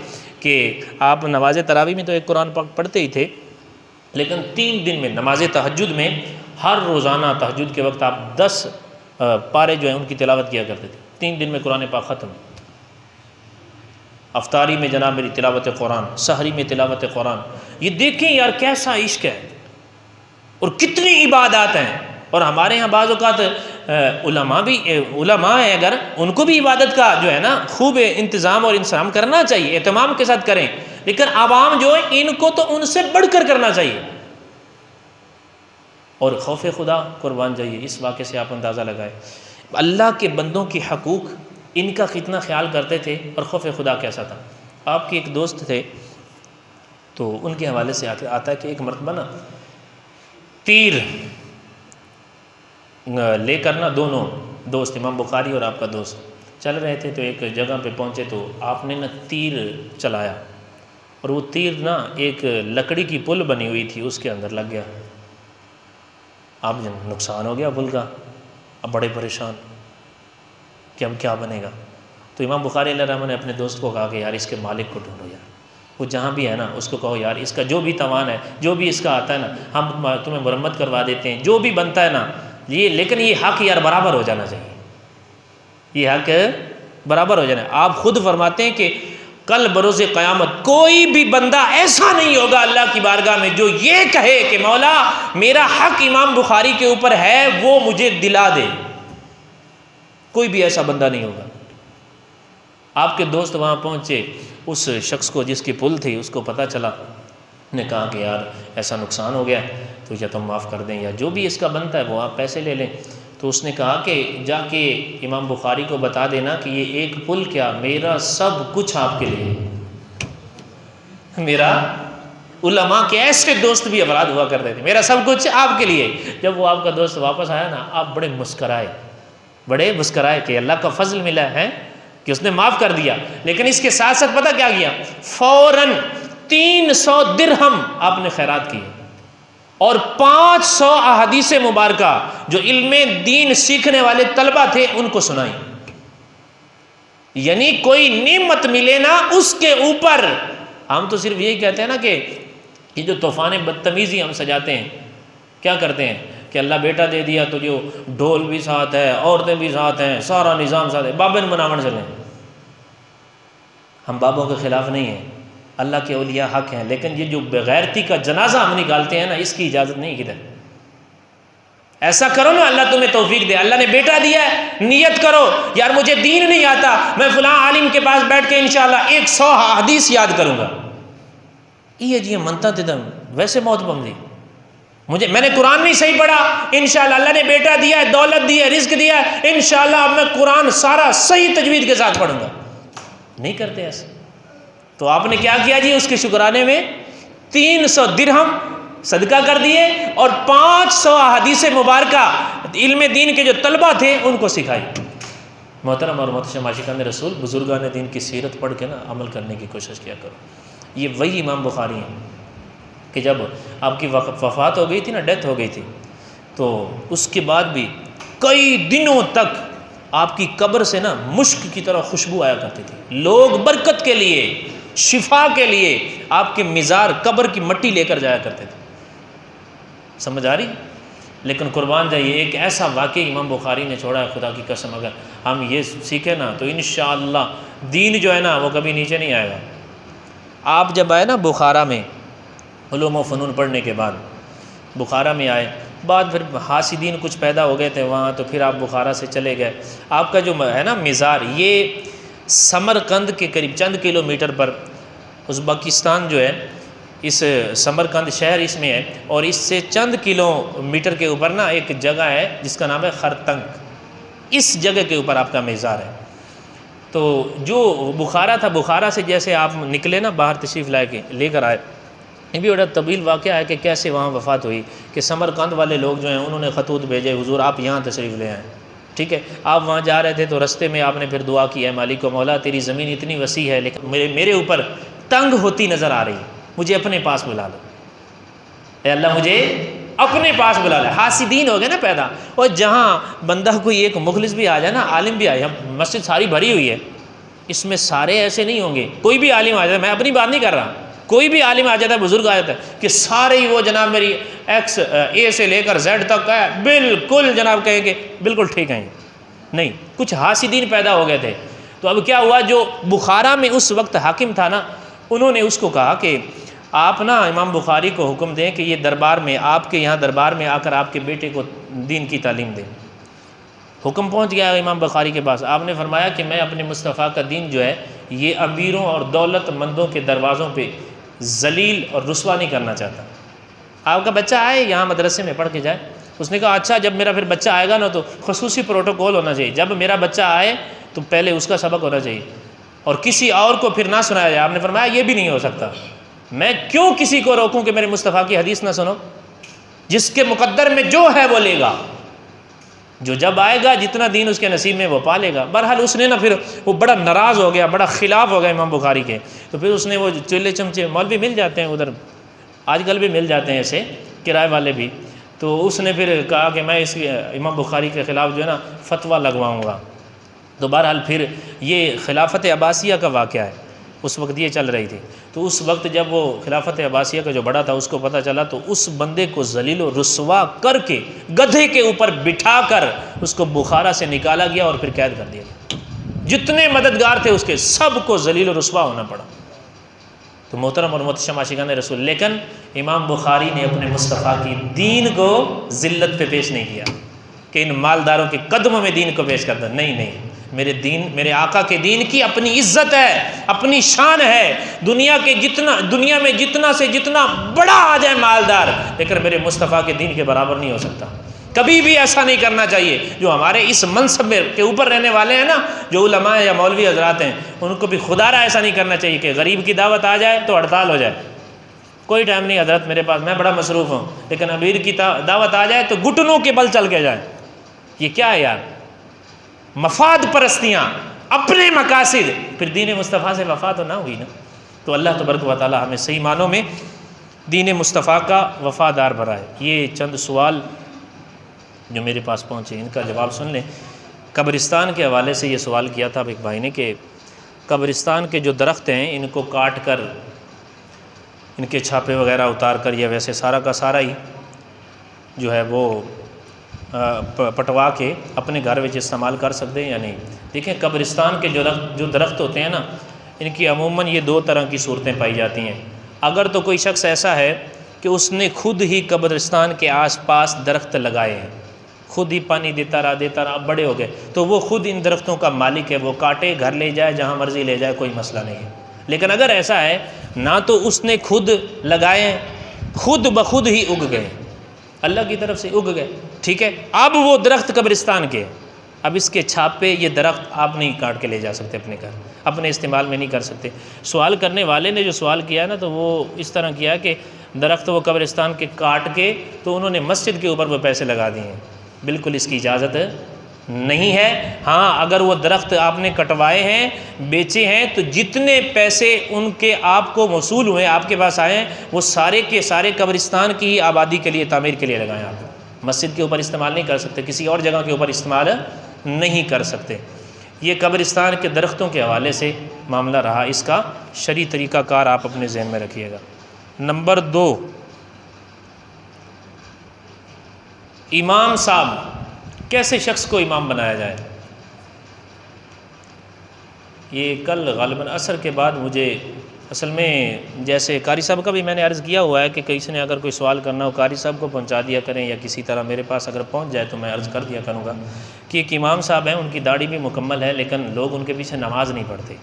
کہ آپ نماز تراویح میں تو ایک قرآن پاک پڑھتے ہی تھے، لیکن 3 دن میں نماز تہجد میں ہر روزانہ تہجد کے وقت آپ 10 پارے جو ہیں ان کی تلاوت کیا کرتے تھے. 3 دن میں قرآن پاک ختم. افطاری میں جناب میری تلاوت قرآن، سحری میں تلاوت قرآن. یہ دیکھیں یار کیسا عشق ہے اور کتنی عبادات ہیں. اور ہمارے ہاں بعض اوقات علماء ہیں، اگر ان کو بھی عبادت کا جو ہے نا خوب انتظام اور انتظام کرنا چاہیے، اہتمام کے ساتھ کریں، لیکن عوام جو ہے ان کو تو ان سے بڑھ کر کرنا چاہیے۔ اور خوف خدا قربان جائیے، اس واقعے سے آپ اندازہ لگائیں اللہ کے بندوں کی حقوق ان کا کتنا خیال کرتے تھے اور خوف خدا کیسا تھا۔ آپ کے ایک دوست تھے، تو ان کے حوالے سے آتا ہے کہ ایک مرتبہ نا تیر لے کر نا دونوں دوست، امام بخاری اور آپ کا دوست چل رہے تھے، تو ایک جگہ پہ پہنچے تو آپ نے نا تیر چلایا، اور وہ تیر نا ایک لکڑی کی پل بنی ہوئی تھی اس کے اندر لگ گیا۔ آپ نقصان ہو گیا پل کا، اب بڑے پریشان کہ اب کیا بنے گا۔ تو امام بخاری علیہ الرحمہ نے اپنے دوست کو کہا کہ یار اس کے مالک کو ڈھونڈو، یار وہ جہاں بھی ہے نا اس کو کہو یار اس کا جو بھی توان ہے، جو بھی اس کا آتا ہے نا ہم تمہیں مرمت کروا دیتے ہیں، جو بھی بنتا ہے نا یہ، لیکن یہ حق یار برابر ہو جانا چاہیے، یہ حق برابر ہو جانا ہے۔ آپ خود فرماتے ہیں کہ کل بروز قیامت کوئی بھی بندہ ایسا نہیں ہوگا اللہ کی بارگاہ میں جو یہ کہے کہ مولا میرا حق امام بخاری کے اوپر ہے وہ مجھے دلا دے، کوئی بھی ایسا بندہ نہیں ہوگا۔ آپ کے دوست وہاں پہنچے، اس شخص کو جس کی پل تھی اس کو پتہ چلا، نے کہا کہ یار ایسا نقصان ہو گیا تو یا تم معاف کر دیں یا جو بھی اس کا بنتا ہے وہ آپ پیسے لے لیں۔ تو اس نے کہا کہ جا کے امام بخاری کو بتا دینا کہ یہ ایک پل کیا، میرا سب کچھ آپ کے لیے، میرا علماء کے ایسے دوست بھی افراد ہوا کرتے تھے، میرا سب کچھ آپ کے لیے۔ جب وہ آپ کا دوست واپس آیا نا آپ بڑے مسکرائے کہ اللہ کا فضل ملا ہے کہ اس نے معاف کر دیا، لیکن اس کے ساتھ ساتھ پتہ کیا کیا، فوراً 300 درہم آپ نے خیرات کیے اور 500 احادیث مبارکہ جو علم دین سیکھنے والے طلبہ تھے ان کو سنائی۔ یعنی کوئی نعمت ملے نا اس کے اوپر، ہم تو صرف یہی کہتے ہیں نا کہ یہ جو طوفان بدتمیزی ہم سجاتے ہیں، کیا کرتے ہیں کہ اللہ بیٹا دے دیا تو جو ڈھول بھی ساتھ ہے، عورتیں بھی ساتھ ہیں، سارا نظام ساتھ ہے، بابن مناون چلیں۔ ہم بابوں کے خلاف نہیں ہیں، اللہ کے اولیاء حق ہیں، لیکن یہ جو بغیرتی کا جنازہ ہم نکالتے ہیں نا اس کی اجازت نہیں کدھر۔ ایسا کرو نا اللہ تمہیں توفیق دے، اللہ نے بیٹا دیا ہے، نیت کرو یار مجھے دین نہیں آتا، میں فلاں عالم کے پاس بیٹھ کے انشاءاللہ 100 حدیث یاد کروں گا، یہ جی منتا تدم ویسے موت بمدی، میں نے قرآن نہیں صحیح پڑھا، انشاءاللہ اللہ نے بیٹا دیا ہے، دولت دی ہے، رزق دیا ہے، انشاءاللہ اب میں قرآن سارا صحیح تجوید کے ساتھ پڑھوں گا۔ نہیں کرتے ایسے۔ تو آپ نے کیا کیا جی، اس کے شکرانے میں 300 درہم صدقہ کر دیے اور 500 احادیث مبارکہ علم دین کے جو طلبہ تھے ان کو سکھائی۔ محترم اور محتشم عاشقان رسول، بزرگان دین کی سیرت پڑھ کے نا عمل کرنے کی کوشش کیا کرو۔ یہ وہی امام بخاری ہیں کہ جب آپ کی وفات ہو گئی تھی نا، ڈیتھ ہو گئی تھی، تو اس کے بعد بھی کئی دنوں تک آپ کی قبر سے نا مشک کی طرح خوشبو آیا کرتی تھی۔ لوگ برکت کے لیے، شفا کے لیے آپ کے مزار قبر کی مٹی لے کر جایا کرتے تھے۔ سمجھ آ رہی؟ لیکن قربان جائیے ایک ایسا واقعہ امام بخاری نے چھوڑا ہے، خدا کی قسم اگر ہم یہ سیکھیں نا تو انشاءاللہ دین جو ہے نا وہ کبھی نیچے نہیں آئے گا۔ آپ جب آئے نا بخارا میں علوم و فنون پڑھنے کے بعد، بخارا میں آئے، بعد پھر حاسدین کچھ پیدا ہو گئے تھے وہاں، تو پھر آپ بخارا سے چلے گئے۔ آپ کا جو ہے نا مزار، یہ سمرقند کے قریب چند کلومیٹر پر ازبکستان جو ہے، اس سمرقند شہر اس میں ہے، اور اس سے چند کلومیٹر کے اوپر نا ایک جگہ ہے جس کا نام ہے خرتنگ، اس جگہ کے اوپر آپ کا مزار ہے۔ تو جو بخارا تھا، بخارا سے جیسے آپ نکلے نا باہر تشریف لے کر آئے، یہ بھی بڑا طویل واقعہ ہے کہ کیسے وہاں وفات ہوئی، کہ سمرقند والے لوگ جو ہیں انہوں نے خطوط بھیجے، حضور آپ یہاں تشریف لے آئیں، ٹھیک ہے۔ آپ وہاں جا رہے تھے تو رستے میں آپ نے پھر دعا کی، اے مالک و مولا تیری زمین اتنی وسیع ہے لیکن میرے اوپر تنگ ہوتی نظر آ رہی ہے، مجھے اپنے پاس بلا لو، اے اللہ مجھے اپنے پاس بلا لے۔ حاسدین ہو گئے نا پیدا، اور جہاں بندہ کوئی ایک مخلص بھی آ جائے نا، عالم بھی آ جائے، مسجد ساری بھری ہوئی ہے، اس میں سارے ایسے نہیں ہوں گے، کوئی بھی عالم آ جائے، میں اپنی بات نہیں کر رہا، کوئی بھی عالم آ جاتا ہے، بزرگ آ جاتا ہے کہ سارے ہی وہ جناب میری ایکس اے سے لے کر زیڈ تک ہے بالکل جناب کہیں کہ بالکل ٹھیک ہیں، نہیں، کچھ حاسدین پیدا ہو گئے تھے۔ تو اب کیا ہوا، جو بخارا میں اس وقت حاکم تھا نا، انہوں نے اس کو کہا کہ آپ نا امام بخاری کو حکم دیں کہ یہ دربار میں آپ کے یہاں دربار میں آ کر آپ کے بیٹے کو دین کی تعلیم دیں۔ حکم پہنچ گیا امام بخاری کے پاس، آپ نے فرمایا کہ میں اپنے مصطفیٰ کا دین جو ہے یہ امیروں اور دولت مندوں کے دروازوں پہ ذلیل اور رسوا نہیں کرنا چاہتا۔ آپ کا بچہ آئے یہاں مدرسے میں پڑھ کے جائے۔ اس نے کہا اچھا جب میرا پھر بچہ آئے گا نا تو خصوصی پروٹوکول ہونا چاہیے، جب میرا بچہ آئے تو پہلے اس کا سبق ہونا چاہیے اور کسی اور کو پھر نہ سنایا جائے۔ آپ نے فرمایا یہ بھی نہیں ہو سکتا، میں کیوں کسی کو روکوں کہ میرے مصطفیٰ کی حدیث نہ سنو؟ جس کے مقدر میں جو ہے وہ لے گا، جو جب آئے گا جتنا دین اس کے نصیب میں وہ پالے گا۔ بہرحال اس نے نا پھر وہ بڑا ناراض ہو گیا، بڑا خلاف ہو گیا امام بخاری کے، تو پھر اس نے وہ چولہے چمچے مولوی مل جاتے ہیں ادھر، آج کل بھی مل جاتے ہیں ایسے کرائے والے بھی، تو اس نے پھر کہا کہ میں اس امام بخاری کے خلاف جو ہے نا فتویٰ لگواؤں گا۔ تو بہرحال پھر یہ خلافت عباسیہ کا واقعہ ہے، اس وقت یہ چل رہی تھی، تو اس وقت جب وہ خلافت عباسیہ کا جو بڑا تھا اس کو پتہ چلا تو اس بندے کو ذلیل و رسوا کر کے گدھے کے اوپر بٹھا کر اس کو بخارا سے نکالا گیا اور پھر قید کر دیا گیا۔ جتنے مددگار تھے اس کے سب کو ذلیل و رسوا ہونا پڑا۔ تو محترم اور محتشم عاشقان رسول، لیکن امام بخاری نے اپنے مصطفیٰ کی دین کو ذلت پہ پیش نہیں کیا کہ ان مالداروں کے قدموں میں دین کو پیش کر دیں، نہیں، میرے دین، میرے آقا کے دین کی اپنی عزت ہے، اپنی شان ہے۔ دنیا میں جتنا سے جتنا بڑا آ جائے مالدار، لیکن میرے مصطفیٰ کے دین کے برابر نہیں ہو سکتا۔ کبھی بھی ایسا نہیں کرنا چاہیے۔ جو ہمارے اس منصب کے اوپر رہنے والے ہیں نا، جو علماء یا مولوی حضرات ہیں، ان کو بھی خدارہ ایسا نہیں کرنا چاہیے کہ غریب کی دعوت آ جائے تو ہڑتال ہو جائے، کوئی ٹائم نہیں حضرت میرے پاس، میں بڑا مصروف ہوں، لیکن امیر کی دعوت آ جائے تو گھٹنوں کے بل چل کے جائے۔ یہ کیا ہے یار؟ مفاد پرستیاں، اپنے مقاصد، پھر دین مصطفیٰ سے وفا تو نہ ہوئی نا۔ تو اللہ تبارک و تعالی ہمیں صحیح معنوں میں دین مصطفیٰ کا وفادار بنائے۔ یہ چند سوال جو میرے پاس پہنچے ان کا جواب سن لیں۔ قبرستان کے حوالے سے یہ سوال کیا تھا ایک بھائی نے کہ قبرستان کے جو درخت ہیں ان کو کاٹ کر ان کے چھاپے وغیرہ اتار کر یا ویسے سارا کا سارا ہی جو ہے وہ پٹوا کے اپنے گھر میں استعمال کر سکتے ہیں یا نہیں؟ دیکھیں قبرستان کے جو درخت ہوتے ہیں نا، ان کی عموماً یہ دو طرح کی صورتیں پائی جاتی ہیں۔ اگر تو کوئی شخص ایسا ہے کہ اس نے خود ہی قبرستان کے آس پاس درخت لگائے ہیں، خود ہی پانی دیتا رہا بڑے ہو گئے، تو وہ خود ان درختوں کا مالک ہے، وہ کاٹے گھر لے جائے جہاں مرضی لے جائے، کوئی مسئلہ نہیں ہے۔ لیکن اگر ایسا ہے نہ تو اس نے خود لگائے، خود بخود ہی اگ گئے، اللہ کی طرف سے اگ گئے، ٹھیک ہے، اب وہ درخت قبرستان کے، اب اس کے چھاپے یہ درخت آپ نہیں کاٹ کے لے جا سکتے اپنے گھر، اپنے استعمال میں نہیں کر سکتے۔ سوال کرنے والے نے جو سوال کیا نا تو وہ اس طرح کیا کہ درخت وہ قبرستان کے کاٹ کے تو انہوں نے مسجد کے اوپر وہ پیسے لگا دیے ہیں، بالکل اس کی اجازت نہیں ہے۔ ہاں اگر وہ درخت آپ نے کٹوائے ہیں، بیچے ہیں، تو جتنے پیسے ان کے آپ کو موصول ہوئے، آپ کے پاس آئے ہیں، وہ سارے کے سارے قبرستان کی آبادی کے لیے، تعمیر کے لیے لگائیں۔ آپ مسجد کے اوپر استعمال نہیں کر سکتے، کسی اور جگہ کے اوپر استعمال نہیں کر سکتے۔ یہ قبرستان کے درختوں کے حوالے سے معاملہ رہا، اس کا شرعی طریقہ کار آپ اپنے ذہن میں رکھیے گا۔ نمبر 2، امام صاحب، کیسے شخص کو امام بنایا جائے؟ یہ کل غالباً عصر کے بعد مجھے اصل میں جیسے قاری صاحب کا بھی میں نے عرض کیا ہوا ہے کہ کسی نے اگر کوئی سوال کرنا ہو قاری صاحب کو پہنچا دیا کریں، یا کسی طرح میرے پاس اگر پہنچ جائے تو میں عرض کر دیا کروں گا کہ ایک امام صاحب ہیں، ان کی داڑھی بھی مکمل ہے لیکن لوگ ان کے پیچھے نماز نہیں پڑھتے،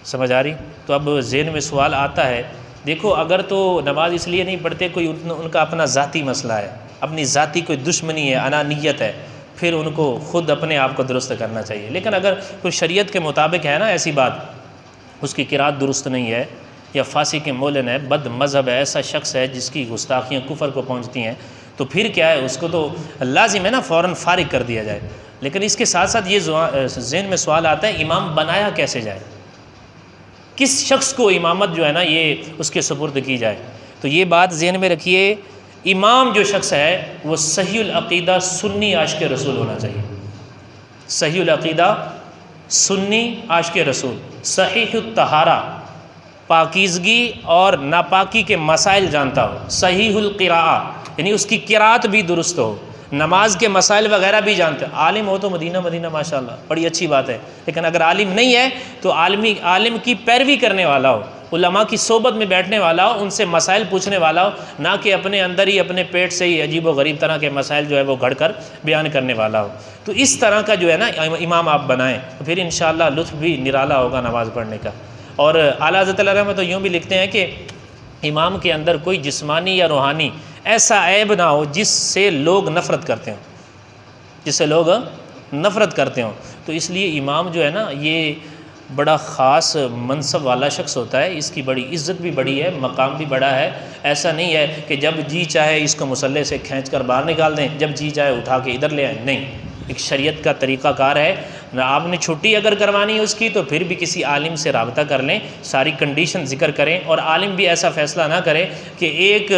سمجھ آ رہی؟ تو اب ذہن میں سوال آتا ہے، دیکھو اگر تو نماز اس لیے نہیں پڑھتے، کوئی ان کا اپنا ذاتی مسئلہ ہے، اپنی ذاتی کوئی دشمنی ہے، انانیت ہے، پھر ان کو خود اپنے آپ کو درست کرنا چاہیے۔ لیکن اگر کوئی شریعت کے مطابق ہے نا ایسی بات، اس کی قرات درست نہیں ہے، یا فاسق مولن ہے، بد مذہب ہے، ایسا شخص ہے جس کی گستاخیاں کفر کو پہنچتی ہیں، تو پھر کیا ہے، اس کو تو لازم ہے نا فوراً فارغ کر دیا جائے۔ لیکن اس کے ساتھ ساتھ یہ ذہن میں سوال آتا ہے، امام بنایا کیسے جائے؟ کس شخص کو امامت جو ہے نا یہ اس کے سپرد کی جائے؟ تو یہ بات ذہن میں رکھیے، امام جو شخص ہے وہ صحیح العقیدہ سنی عاشق رسول ہونا چاہیے، صحیح العقیدہ سنی عاشق رسول، صحیح الطہارہ، پاکیزگی اور ناپاکی کے مسائل جانتا ہو، صحیح القراءہ یعنی اس کی قرات بھی درست ہو، نماز کے مسائل وغیرہ بھی جانتے ہیں۔ عالم ہو تو مدینہ ماشاءاللہ بڑی اچھی بات ہے، لیکن اگر عالم نہیں ہے تو عالم کی پیروی کرنے والا ہو، علماء کی صحبت میں بیٹھنے والا ہو، ان سے مسائل پوچھنے والا ہو، نہ کہ اپنے اندر ہی اپنے پیٹ سے ہی عجیب و غریب طرح کے مسائل جو ہے وہ گھڑ کر بیان کرنے والا ہو۔ تو اس طرح کا جو ہے نا امام آپ بنائیں، تو پھر انشاءاللہ لطف بھی نرالا ہوگا نماز پڑھنے کا۔ اور اعلیٰ حضرت علیہ رحمۃ تو یوں بھی لکھتے ہیں کہ امام کے اندر کوئی جسمانی یا روحانی ایسا عیب نہ ہو جس سے لوگ نفرت کرتے ہوں، جس سے لوگ نفرت کرتے ہوں۔ تو اس لیے امام جو ہے نا یہ بڑا خاص منصب والا شخص ہوتا ہے، اس کی بڑی عزت بھی بڑی ہے، مقام بھی بڑا ہے۔ ایسا نہیں ہے کہ جب جی چاہے اس کو مصلی سے کھینچ کر باہر نکال دیں، جب جی چاہے اٹھا کے ادھر لے آئیں، نہیں، ایک شریعت کا طریقہ کار ہے۔ آپ نے چھٹی اگر کروانی ہے اس کی تو پھر بھی کسی عالم سے رابطہ کر لیں، ساری کنڈیشن ذکر کریں، اور عالم بھی ایسا فیصلہ نہ کرے کہ ایک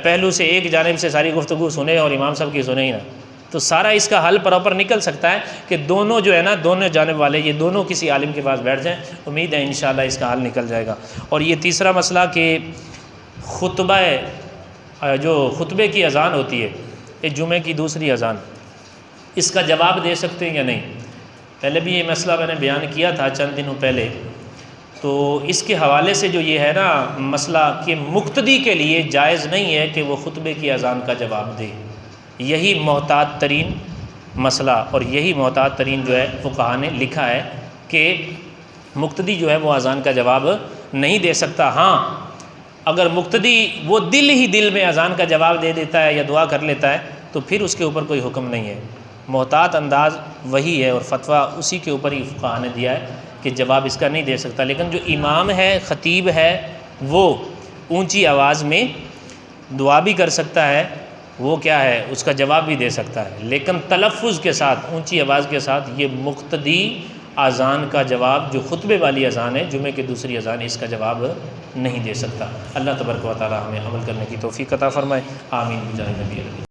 پہلو سے ایک جانب سے ساری گفتگو سنے اور امام صاحب کی سنے ہی نہ۔ تو سارا اس کا حل پراپر نکل سکتا ہے کہ دونوں جو ہے نا، دونوں جانب والے یہ دونوں کسی عالم کے پاس بیٹھ جائیں، امید ہے انشاءاللہ اس کا حل نکل جائے گا۔ اور یہ تیسرا مسئلہ کہ جو خطبے کی اذان ہوتی ہے، یہ جمعے کی دوسری اذان، اس کا جواب دے سکتے ہیں یا نہیں؟ پہلے بھی یہ مسئلہ میں نے بیان کیا تھا چند دنوں پہلے۔ تو اس کے حوالے سے جو یہ ہے نا مسئلہ کہ مقتدی کے لیے جائز نہیں ہے کہ وہ خطبے کی اذان کا جواب دے، یہی محتاط ترین مسئلہ، اور یہی محتاط ترین جو ہے فقہا نے لکھا ہے کہ مقتدی جو ہے وہ اذان کا جواب نہیں دے سکتا۔ ہاں اگر مقتدی وہ دل میں اذان کا جواب دے دیتا ہے یا دعا کر لیتا ہے تو پھر اس کے اوپر کوئی حکم نہیں ہے، محتاط انداز وہی ہے، اور فتویٰ اسی کے اوپر ہی فقہا نے دیا ہے کہ جواب اس کا نہیں دے سکتا۔ لیکن جو امام ہے، خطیب ہے، وہ اونچی آواز میں دعا بھی کر سکتا ہے، وہ کیا ہے اس کا جواب بھی دے سکتا ہے، لیکن تلفظ کے ساتھ، اونچی آواز کے ساتھ یہ مقتدی اذان کا جواب، جو خطبے والی اذان ہے، جمعے کی دوسری اذان ہے، اس کا جواب نہیں دے سکتا۔ اللہ تبارک و تعالی ہمیں عمل کرنے کی توفیق عطا فرمائے، آمین بجاہ نبی۔